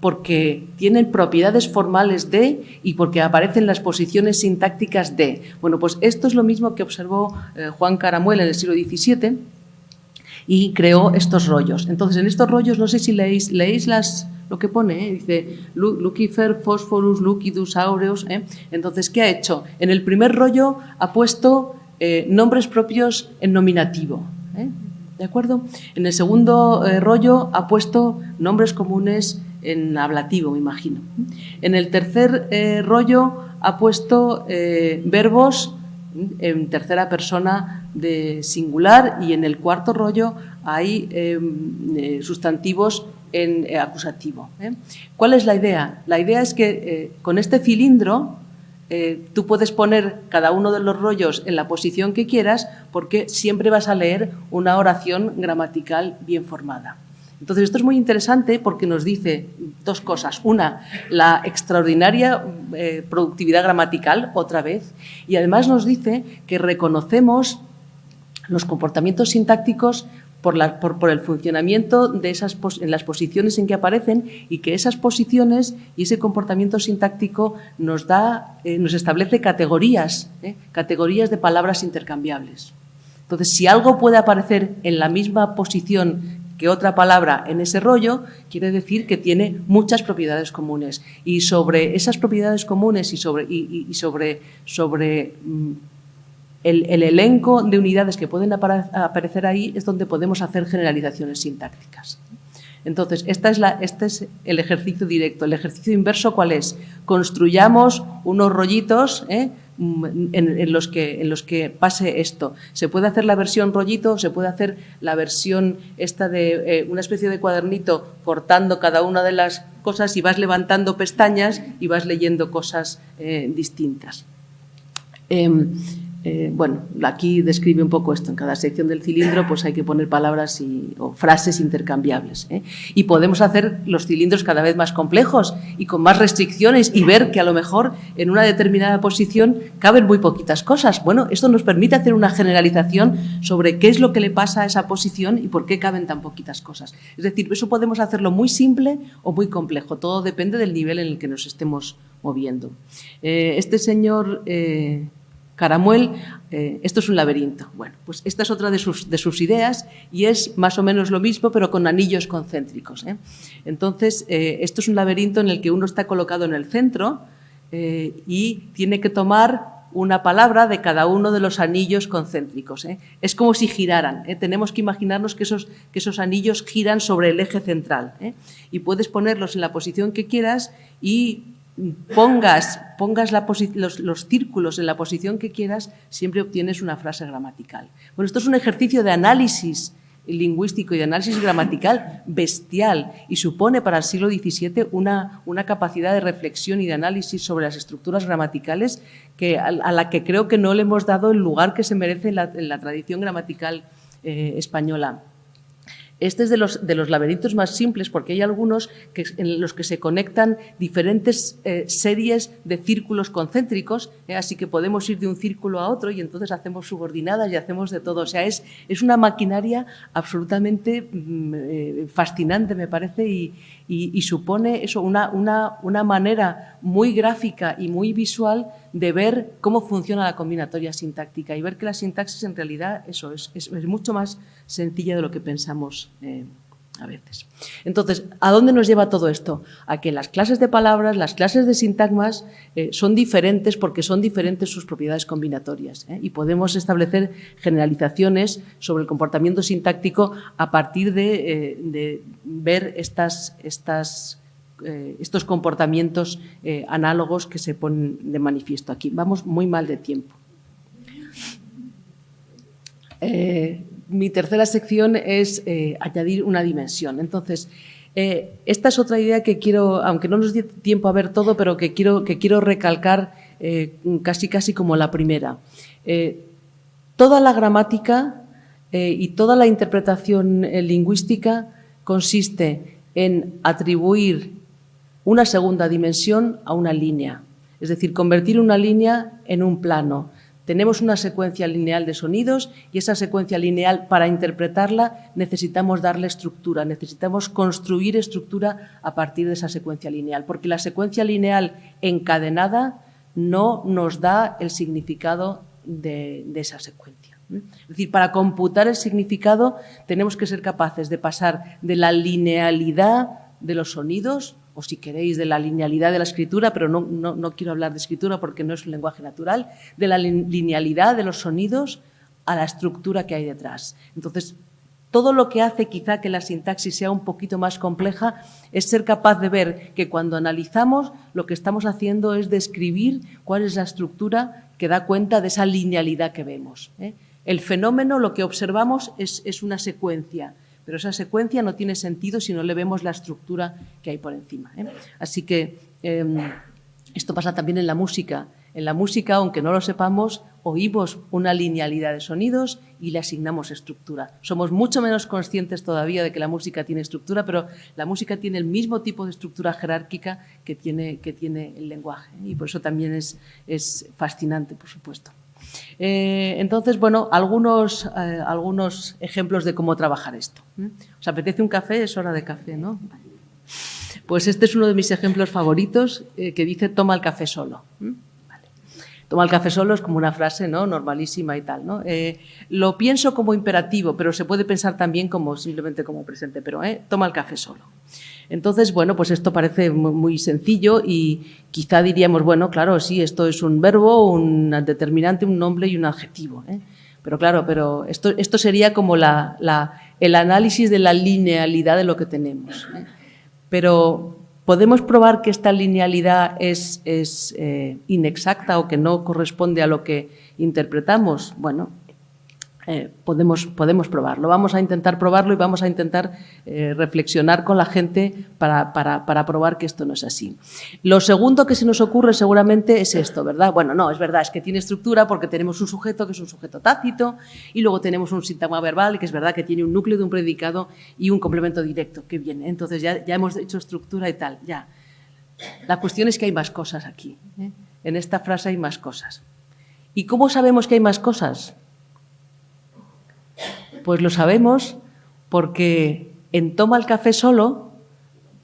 porque tienen propiedades formales de y porque aparecen las posiciones sintácticas de. Bueno, pues esto es lo mismo que observó Juan Caramuel en el siglo XVII y creó estos rollos. Entonces, en estos rollos, no sé si leéis lo que pone, dice Lucifer, Phosphorus, Lucidus, Aureus. Entonces, ¿qué ha hecho? En el primer rollo ha puesto nombres propios en nominativo. ¿De acuerdo? En el segundo rollo ha puesto nombres comunes en ablativo, me imagino. En el tercer rollo ha puesto verbos en tercera persona de singular y en el cuarto rollo hay sustantivos en acusativo. ¿Cuál es la idea? La idea es que con este cilindro tú puedes poner cada uno de los rollos en la posición que quieras porque siempre vas a leer una oración gramatical bien formada. Entonces, esto es muy interesante porque nos dice dos cosas. Una, la extraordinaria productividad gramatical, otra vez, y además nos dice que reconocemos los comportamientos sintácticos por el funcionamiento de en las posiciones en que aparecen y que esas posiciones y ese comportamiento sintáctico nos establece categorías de palabras intercambiables. Entonces, si algo puede aparecer en la misma posición que otra palabra en ese rollo, quiere decir que tiene muchas propiedades comunes. Y sobre esas propiedades comunes y sobre el elenco de unidades que pueden aparecer ahí es donde podemos hacer generalizaciones sintácticas. Entonces, este es el ejercicio directo. El ejercicio inverso, ¿cuál es? Construyamos unos rollitos en los que pase esto. Se puede hacer la versión rollito, se puede hacer la versión esta de una especie de cuadernito cortando cada una de las cosas y vas levantando pestañas y vas leyendo cosas distintas. Bueno, aquí describe un poco esto. En cada sección del cilindro pues hay que poner palabras o frases intercambiables. Y podemos hacer los cilindros cada vez más complejos y con más restricciones y ver que a lo mejor en una determinada posición caben muy poquitas cosas. Bueno, esto nos permite hacer una generalización sobre qué es lo que le pasa a esa posición y por qué caben tan poquitas cosas. Es decir, eso podemos hacerlo muy simple o muy complejo. Todo depende del nivel en el que nos estemos moviendo. Este señor... Caramuel, esto es un laberinto. Bueno, pues esta es otra de sus ideas y es más o menos lo mismo, pero con anillos concéntricos. Entonces, esto es un laberinto en el que uno está colocado en el centro y tiene que tomar una palabra de cada uno de los anillos concéntricos. Es como si giraran. Tenemos que imaginarnos que esos anillos giran sobre el eje central. Y puedes ponerlos en la posición que quieras y pongas los círculos en la posición que quieras, siempre obtienes una frase gramatical. Bueno, esto es un ejercicio de análisis lingüístico y de análisis gramatical bestial y supone para el siglo XVII una capacidad de reflexión y de análisis sobre las estructuras gramaticales a la que creo que no le hemos dado el lugar que se merece en la tradición gramatical española. Este es de los laberintos más simples porque hay algunos en los que se conectan diferentes series de círculos concéntricos, así que podemos ir de un círculo a otro y entonces hacemos subordinadas y hacemos de todo. O sea, es una maquinaria absolutamente fascinante, me parece, y supone eso, una manera muy gráfica y muy visual de ver cómo funciona la combinatoria sintáctica y ver que la sintaxis en realidad eso es mucho más sencilla de lo que pensamos a veces. Entonces, ¿a dónde nos lleva todo esto? A que las clases de palabras, las clases de sintagmas son diferentes porque son diferentes sus propiedades combinatorias y podemos establecer generalizaciones sobre el comportamiento sintáctico a partir de ver estos comportamientos análogos que se ponen de manifiesto aquí. Vamos muy mal de tiempo. Mi tercera sección es añadir una dimensión. Entonces, esta es otra idea que quiero, aunque no nos dé tiempo a ver todo, pero que quiero recalcar casi como la primera. Toda la gramática y toda la interpretación lingüística consiste en atribuir una segunda dimensión a una línea, es decir, convertir una línea en un plano. Tenemos una secuencia lineal de sonidos y esa secuencia lineal, para interpretarla, necesitamos darle estructura, necesitamos construir estructura a partir de esa secuencia lineal, porque la secuencia lineal encadenada no nos da el significado de esa secuencia. Es decir, para computar el significado tenemos que ser capaces de pasar de la linealidad de los sonidos, o si queréis, de la linealidad de la escritura, pero no quiero hablar de escritura porque no es un lenguaje natural, de la linealidad de los sonidos a la estructura que hay detrás. Entonces, todo lo que hace quizá que la sintaxis sea un poquito más compleja es ser capaz de ver que cuando analizamos lo que estamos haciendo es describir cuál es la estructura que da cuenta de esa linealidad que vemos. El fenómeno, lo que observamos, es una secuencia, pero esa secuencia no tiene sentido si no le vemos la estructura que hay por encima. Así que esto pasa también en la música. En la música, aunque no lo sepamos, oímos una linealidad de sonidos y le asignamos estructura. Somos mucho menos conscientes todavía de que la música tiene estructura, pero la música tiene el mismo tipo de estructura jerárquica que tiene el lenguaje, y por eso también es fascinante, por supuesto. Entonces, bueno, algunos ejemplos de cómo trabajar esto. ¿Os apetece un café? Es hora de café, ¿no? Pues este es uno de mis ejemplos favoritos, que dice toma el café solo. Vale. Toma el café solo es como una frase, ¿no?, normalísima y tal, ¿no? Lo pienso como imperativo, pero se puede pensar también simplemente como presente, pero toma el café solo. Entonces, bueno, pues esto parece muy sencillo y quizá diríamos, bueno, claro, sí, esto es un verbo, un determinante, un nombre y un adjetivo. Pero claro, esto sería como el análisis de la linealidad de lo que tenemos. Pero ¿podemos probar que esta linealidad es inexacta o que no corresponde a lo que interpretamos? Bueno, podemos probarlo. Vamos a intentar probarlo y vamos a intentar reflexionar con la gente para probar que esto no es así. Lo segundo que se nos ocurre seguramente es esto, ¿verdad? Bueno, no, es verdad, es que tiene estructura porque tenemos un sujeto que es un sujeto tácito y luego tenemos un sintagma verbal que es verdad que tiene un núcleo de un predicado y un complemento directo. Qué bien, ¿eh? Entonces ya hemos hecho estructura y tal, ya. La cuestión es que hay más cosas aquí, ¿eh? En esta frase hay más cosas. ¿Y cómo sabemos que hay más cosas? Pues lo sabemos porque en Toma el café solo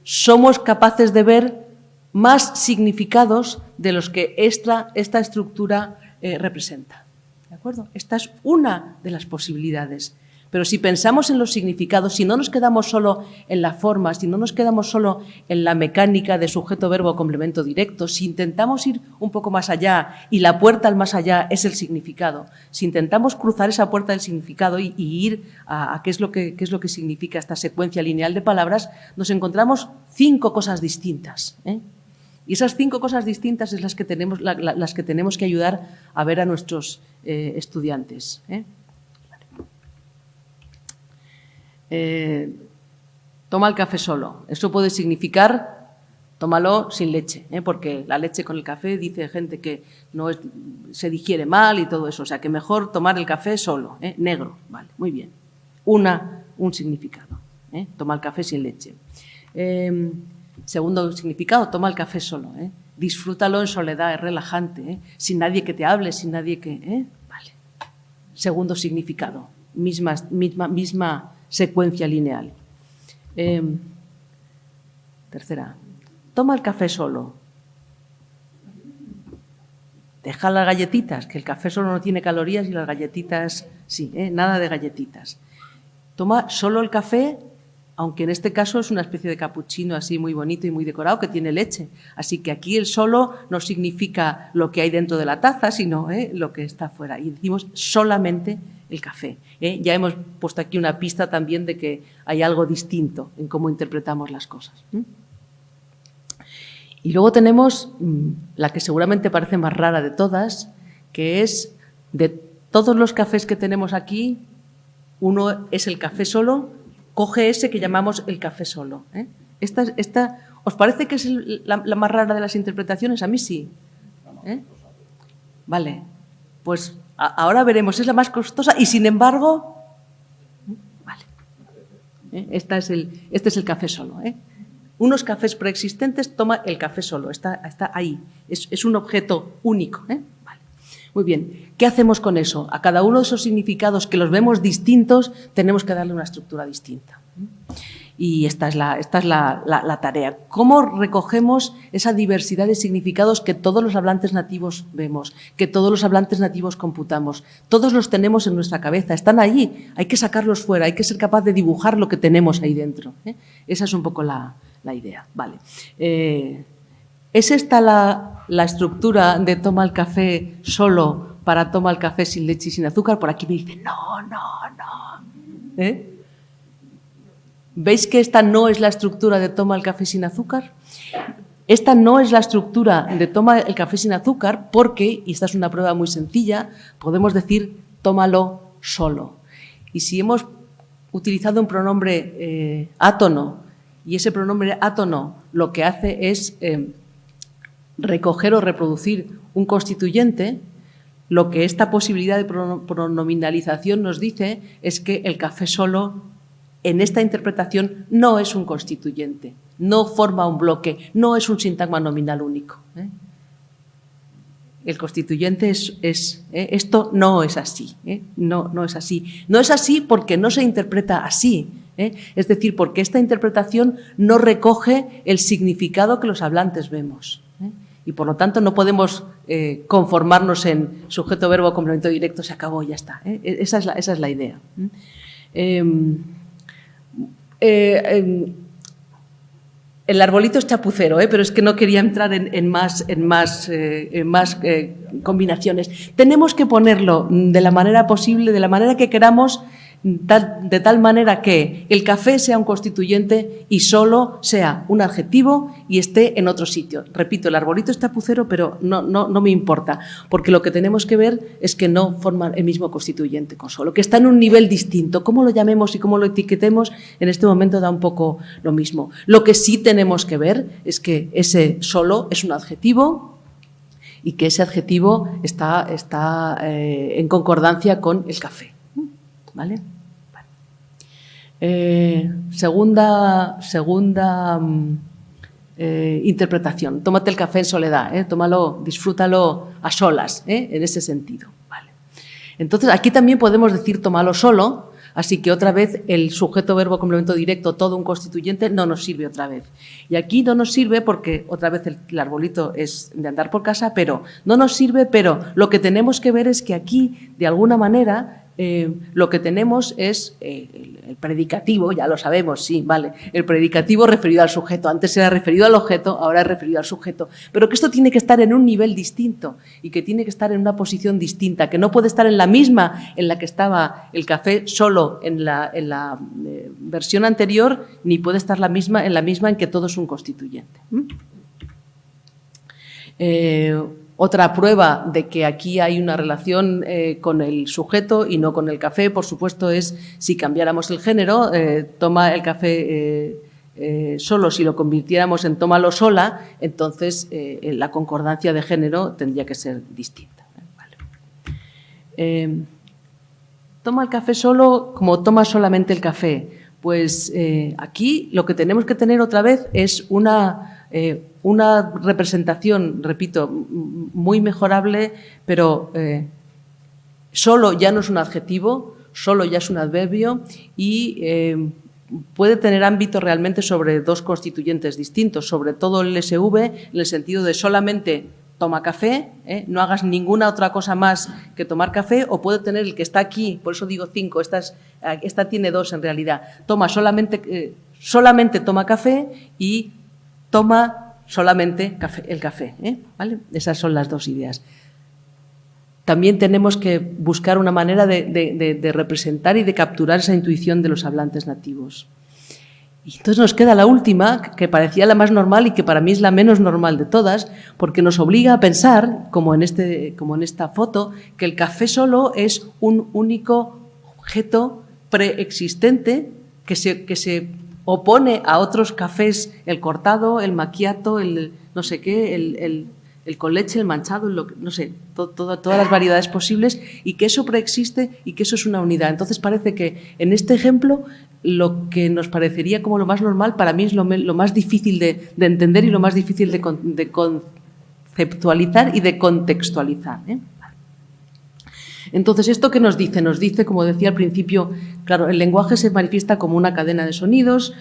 somos capaces de ver más significados de los que esta estructura representa. ¿De acuerdo? Esta es una de las posibilidades. Pero si pensamos en los significados, si no nos quedamos solo en la forma, si no nos quedamos solo en la mecánica de sujeto, verbo, complemento directo, si intentamos ir un poco más allá y la puerta al más allá es el significado, si intentamos cruzar esa puerta del significado y ir a qué es lo que significa esta secuencia lineal de palabras, nos encontramos 5 cosas distintas, ¿eh? Y esas 5 cosas distintas es las que tenemos que ayudar a ver a nuestros estudiantes, ¿eh? Toma el café solo. Eso puede significar tómalo sin leche, ¿eh? Porque la leche con el café dice gente que se digiere mal y todo eso. O sea, que mejor tomar el café solo, ¿eh? Negro. Vale, muy bien. Un significado, ¿eh? Toma el café sin leche. Segundo significado, toma el café solo, ¿eh? Disfrútalo en soledad, es relajante, ¿eh? Sin nadie que te hable, sin nadie que... Vale. Segundo significado, misma secuencia lineal. Tercera, toma el café solo. Deja las galletitas, que el café solo no tiene calorías y las galletitas sí, nada de galletitas. Toma solo el café, aunque en este caso es una especie de capuchino así muy bonito y muy decorado que tiene leche. Así que aquí el solo no significa lo que hay dentro de la taza, sino lo que está fuera. Y decimos solamente el café. Ya hemos puesto aquí una pista también de que hay algo distinto en cómo interpretamos las cosas. Y luego tenemos la que seguramente parece más rara de todas, que es de todos los cafés que tenemos aquí, uno es el café solo, coge ese que llamamos el café solo. Esta, ¿os parece que es la más rara de las interpretaciones? A mí sí. Vale, pues ahora veremos, es la más costosa y sin embargo, vale. Este es el café solo. Unos cafés preexistentes, toma el café solo, está ahí, es un objeto único. Vale. Muy bien, ¿qué hacemos con eso? A cada uno de esos significados que los vemos distintos, tenemos que darle una estructura distinta. Y esta es la tarea. ¿Cómo recogemos esa diversidad de significados que todos los hablantes nativos vemos, que todos los hablantes nativos computamos? Todos los tenemos en nuestra cabeza, están ahí, hay que sacarlos fuera, hay que ser capaz de dibujar lo que tenemos ahí dentro. Esa es un poco la idea. Vale. ¿Es esta la estructura de toma el café solo para toma el café sin leche y sin azúcar? Por aquí me dicen, no. ¿Veis que esta no es la estructura de toma el café sin azúcar? Esta no es la estructura de toma el café sin azúcar porque, y esta es una prueba muy sencilla, podemos decir tómalo solo. Y si hemos utilizado un pronombre átono y ese pronombre átono lo que hace es recoger o reproducir un constituyente, lo que esta posibilidad de pronominalización nos dice es que el café solo en esta interpretación no es un constituyente, no forma un bloque, no es un sintagma nominal único. El constituyente esto no es así, no es así. No es así porque no se interpreta así, es decir, porque esta interpretación no recoge el significado que los hablantes vemos. Y por lo tanto no podemos conformarnos en sujeto, verbo, complemento directo, se acabó, ya está. Esa es la idea. El arbolito es chapucero, pero es que no quería entrar en más combinaciones. Tenemos que ponerlo de la manera posible, de la manera que queramos, de tal manera que el café sea un constituyente y solo sea un adjetivo y esté en otro sitio. Repito, el arbolito es chapucero, pero no me importa, porque lo que tenemos que ver es que no forman el mismo constituyente con solo, que está en un nivel distinto. Cómo lo llamemos y cómo lo etiquetemos, en este momento da un poco lo mismo. Lo que sí tenemos que ver es que ese solo es un adjetivo y que ese adjetivo está en concordancia con el café. ¿Vale? Segunda interpretación. Tómate el café en soledad, tómalo, disfrútalo a solas, en ese sentido. Vale. Entonces, aquí también podemos decir tómalo solo, así que otra vez el sujeto, verbo, complemento directo, todo un constituyente, no nos sirve otra vez. Y aquí no nos sirve porque otra vez el arbolito es de andar por casa, pero no nos sirve, pero lo que tenemos que ver es que aquí, de alguna manera, lo que tenemos es el predicativo, ya lo sabemos, sí, vale, el predicativo referido al sujeto. Antes era referido al objeto, ahora es referido al sujeto. Pero que esto tiene que estar en un nivel distinto y que tiene que estar en una posición distinta, que no puede estar en la misma en la que estaba el café solo en la versión anterior, ni puede estar en la misma en que todo es un constituyente. Otra prueba de que aquí hay una relación con el sujeto y no con el café, por supuesto, es si cambiáramos el género, toma el café solo, si lo convirtiéramos en tómalo sola, entonces la concordancia de género tendría que ser distinta. Vale. Toma el café solo como toma solamente el café. Pues aquí lo que tenemos que tener otra vez es una representación, repito, muy mejorable, pero solo ya no es un adjetivo, solo ya es un adverbio y puede tener ámbito realmente sobre dos constituyentes distintos, sobre todo el SV, en el sentido de solamente toma café, no hagas ninguna otra cosa más que tomar café, o puede tener el que está aquí, por eso digo 5, esta tiene 2 en realidad, toma solamente toma café y toma solamente el café, ¿vale? Esas son las 2 ideas. También tenemos que buscar una manera de representar y de capturar esa intuición de los hablantes nativos. Y entonces nos queda la última, que parecía la más normal y que para mí es la menos normal de todas, porque nos obliga a pensar, como en esta foto, que el café solo es un único objeto preexistente que se opone a otros cafés, el cortado, el macchiato, el no sé qué, el con leche, el manchado, no sé, todas las variedades posibles, y que eso preexiste y que eso es una unidad. Entonces parece que en este ejemplo lo que nos parecería como lo más normal, para mí es lo más difícil de entender y lo más difícil de conceptualizar y de contextualizar. Entonces, ¿esto qué nos dice? Nos dice, como decía al principio, claro, el lenguaje se manifiesta como una cadena de sonidos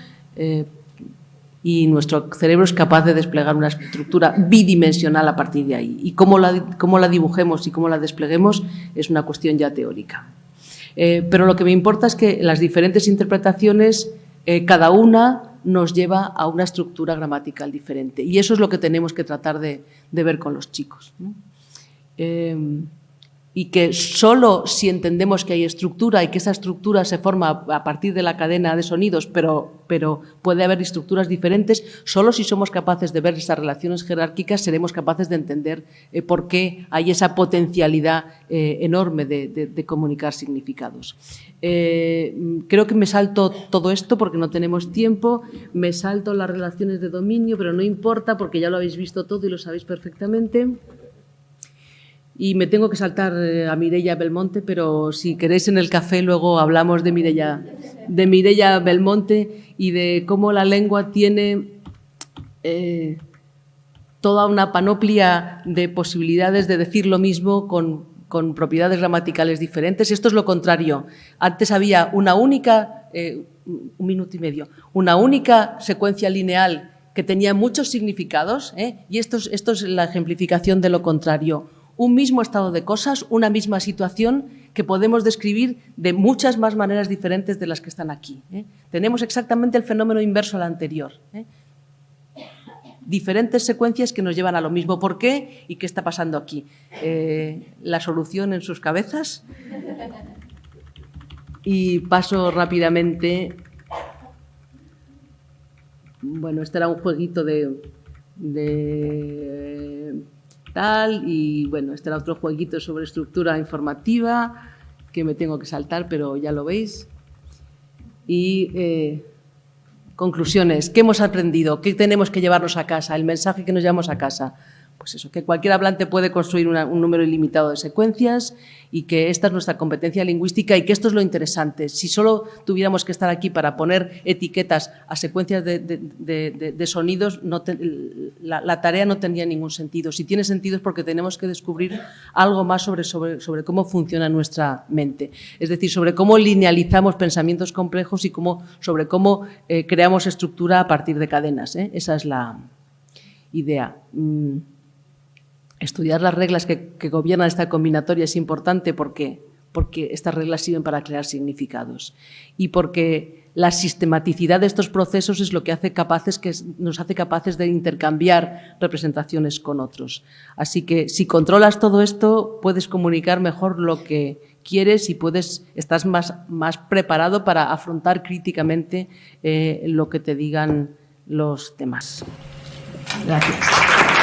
y nuestro cerebro es capaz de desplegar una estructura bidimensional a partir de ahí. Y cómo la dibujemos y cómo la despleguemos es una cuestión ya teórica. Pero lo que me importa es que las diferentes interpretaciones, cada una nos lleva a una estructura gramatical diferente. Y eso es lo que tenemos que tratar de ver con los chicos, ¿no? Y que solo si entendemos que hay estructura y que esa estructura se forma a partir de la cadena de sonidos, pero puede haber estructuras diferentes, solo si somos capaces de ver esas relaciones jerárquicas seremos capaces de entender por qué hay esa potencialidad enorme de comunicar significados. Creo que me salto todo esto porque no tenemos tiempo, me salto las relaciones de dominio, pero no importa porque ya lo habéis visto todo y lo sabéis perfectamente. Y me tengo que saltar a Mireia Belmonte, pero si queréis en el café luego hablamos de Mireia Belmonte y de cómo la lengua tiene toda una panoplia de posibilidades de decir lo mismo con propiedades gramaticales diferentes. Esto es lo contrario. Antes había una única, 1 minuto y medio, una única secuencia lineal que tenía muchos significados, y esto es la ejemplificación de lo contrario. Un mismo estado de cosas, una misma situación que podemos describir de muchas más maneras diferentes de las que están aquí. Tenemos exactamente el fenómeno inverso al anterior. Diferentes secuencias que nos llevan a lo mismo. ¿Por qué? ¿Y qué está pasando aquí? ¿La solución en sus cabezas? Y paso rápidamente. Bueno, este era un jueguito de tal, y bueno, este era otro jueguito sobre estructura informativa que me tengo que saltar, pero ya lo veis. Y conclusiones. ¿Qué hemos aprendido? ¿Qué tenemos que llevarnos a casa? El mensaje que nos llevamos a casa. Pues eso, que cualquier hablante puede construir un número ilimitado de secuencias y que esta es nuestra competencia lingüística y que esto es lo interesante. Si solo tuviéramos que estar aquí para poner etiquetas a secuencias de sonidos, la tarea no tendría ningún sentido. Si tiene sentido es porque tenemos que descubrir algo más sobre cómo funciona nuestra mente. Es decir, sobre cómo linealizamos pensamientos complejos y sobre cómo creamos estructura a partir de cadenas. Esa es la idea. Estudiar las reglas que gobiernan esta combinatoria es importante porque estas reglas sirven para crear significados y porque la sistematicidad de estos procesos es lo que nos hace capaces de intercambiar representaciones con otros. Así que si controlas todo esto, puedes comunicar mejor lo que quieres y estás más preparado para afrontar críticamente lo que te digan los demás. Gracias.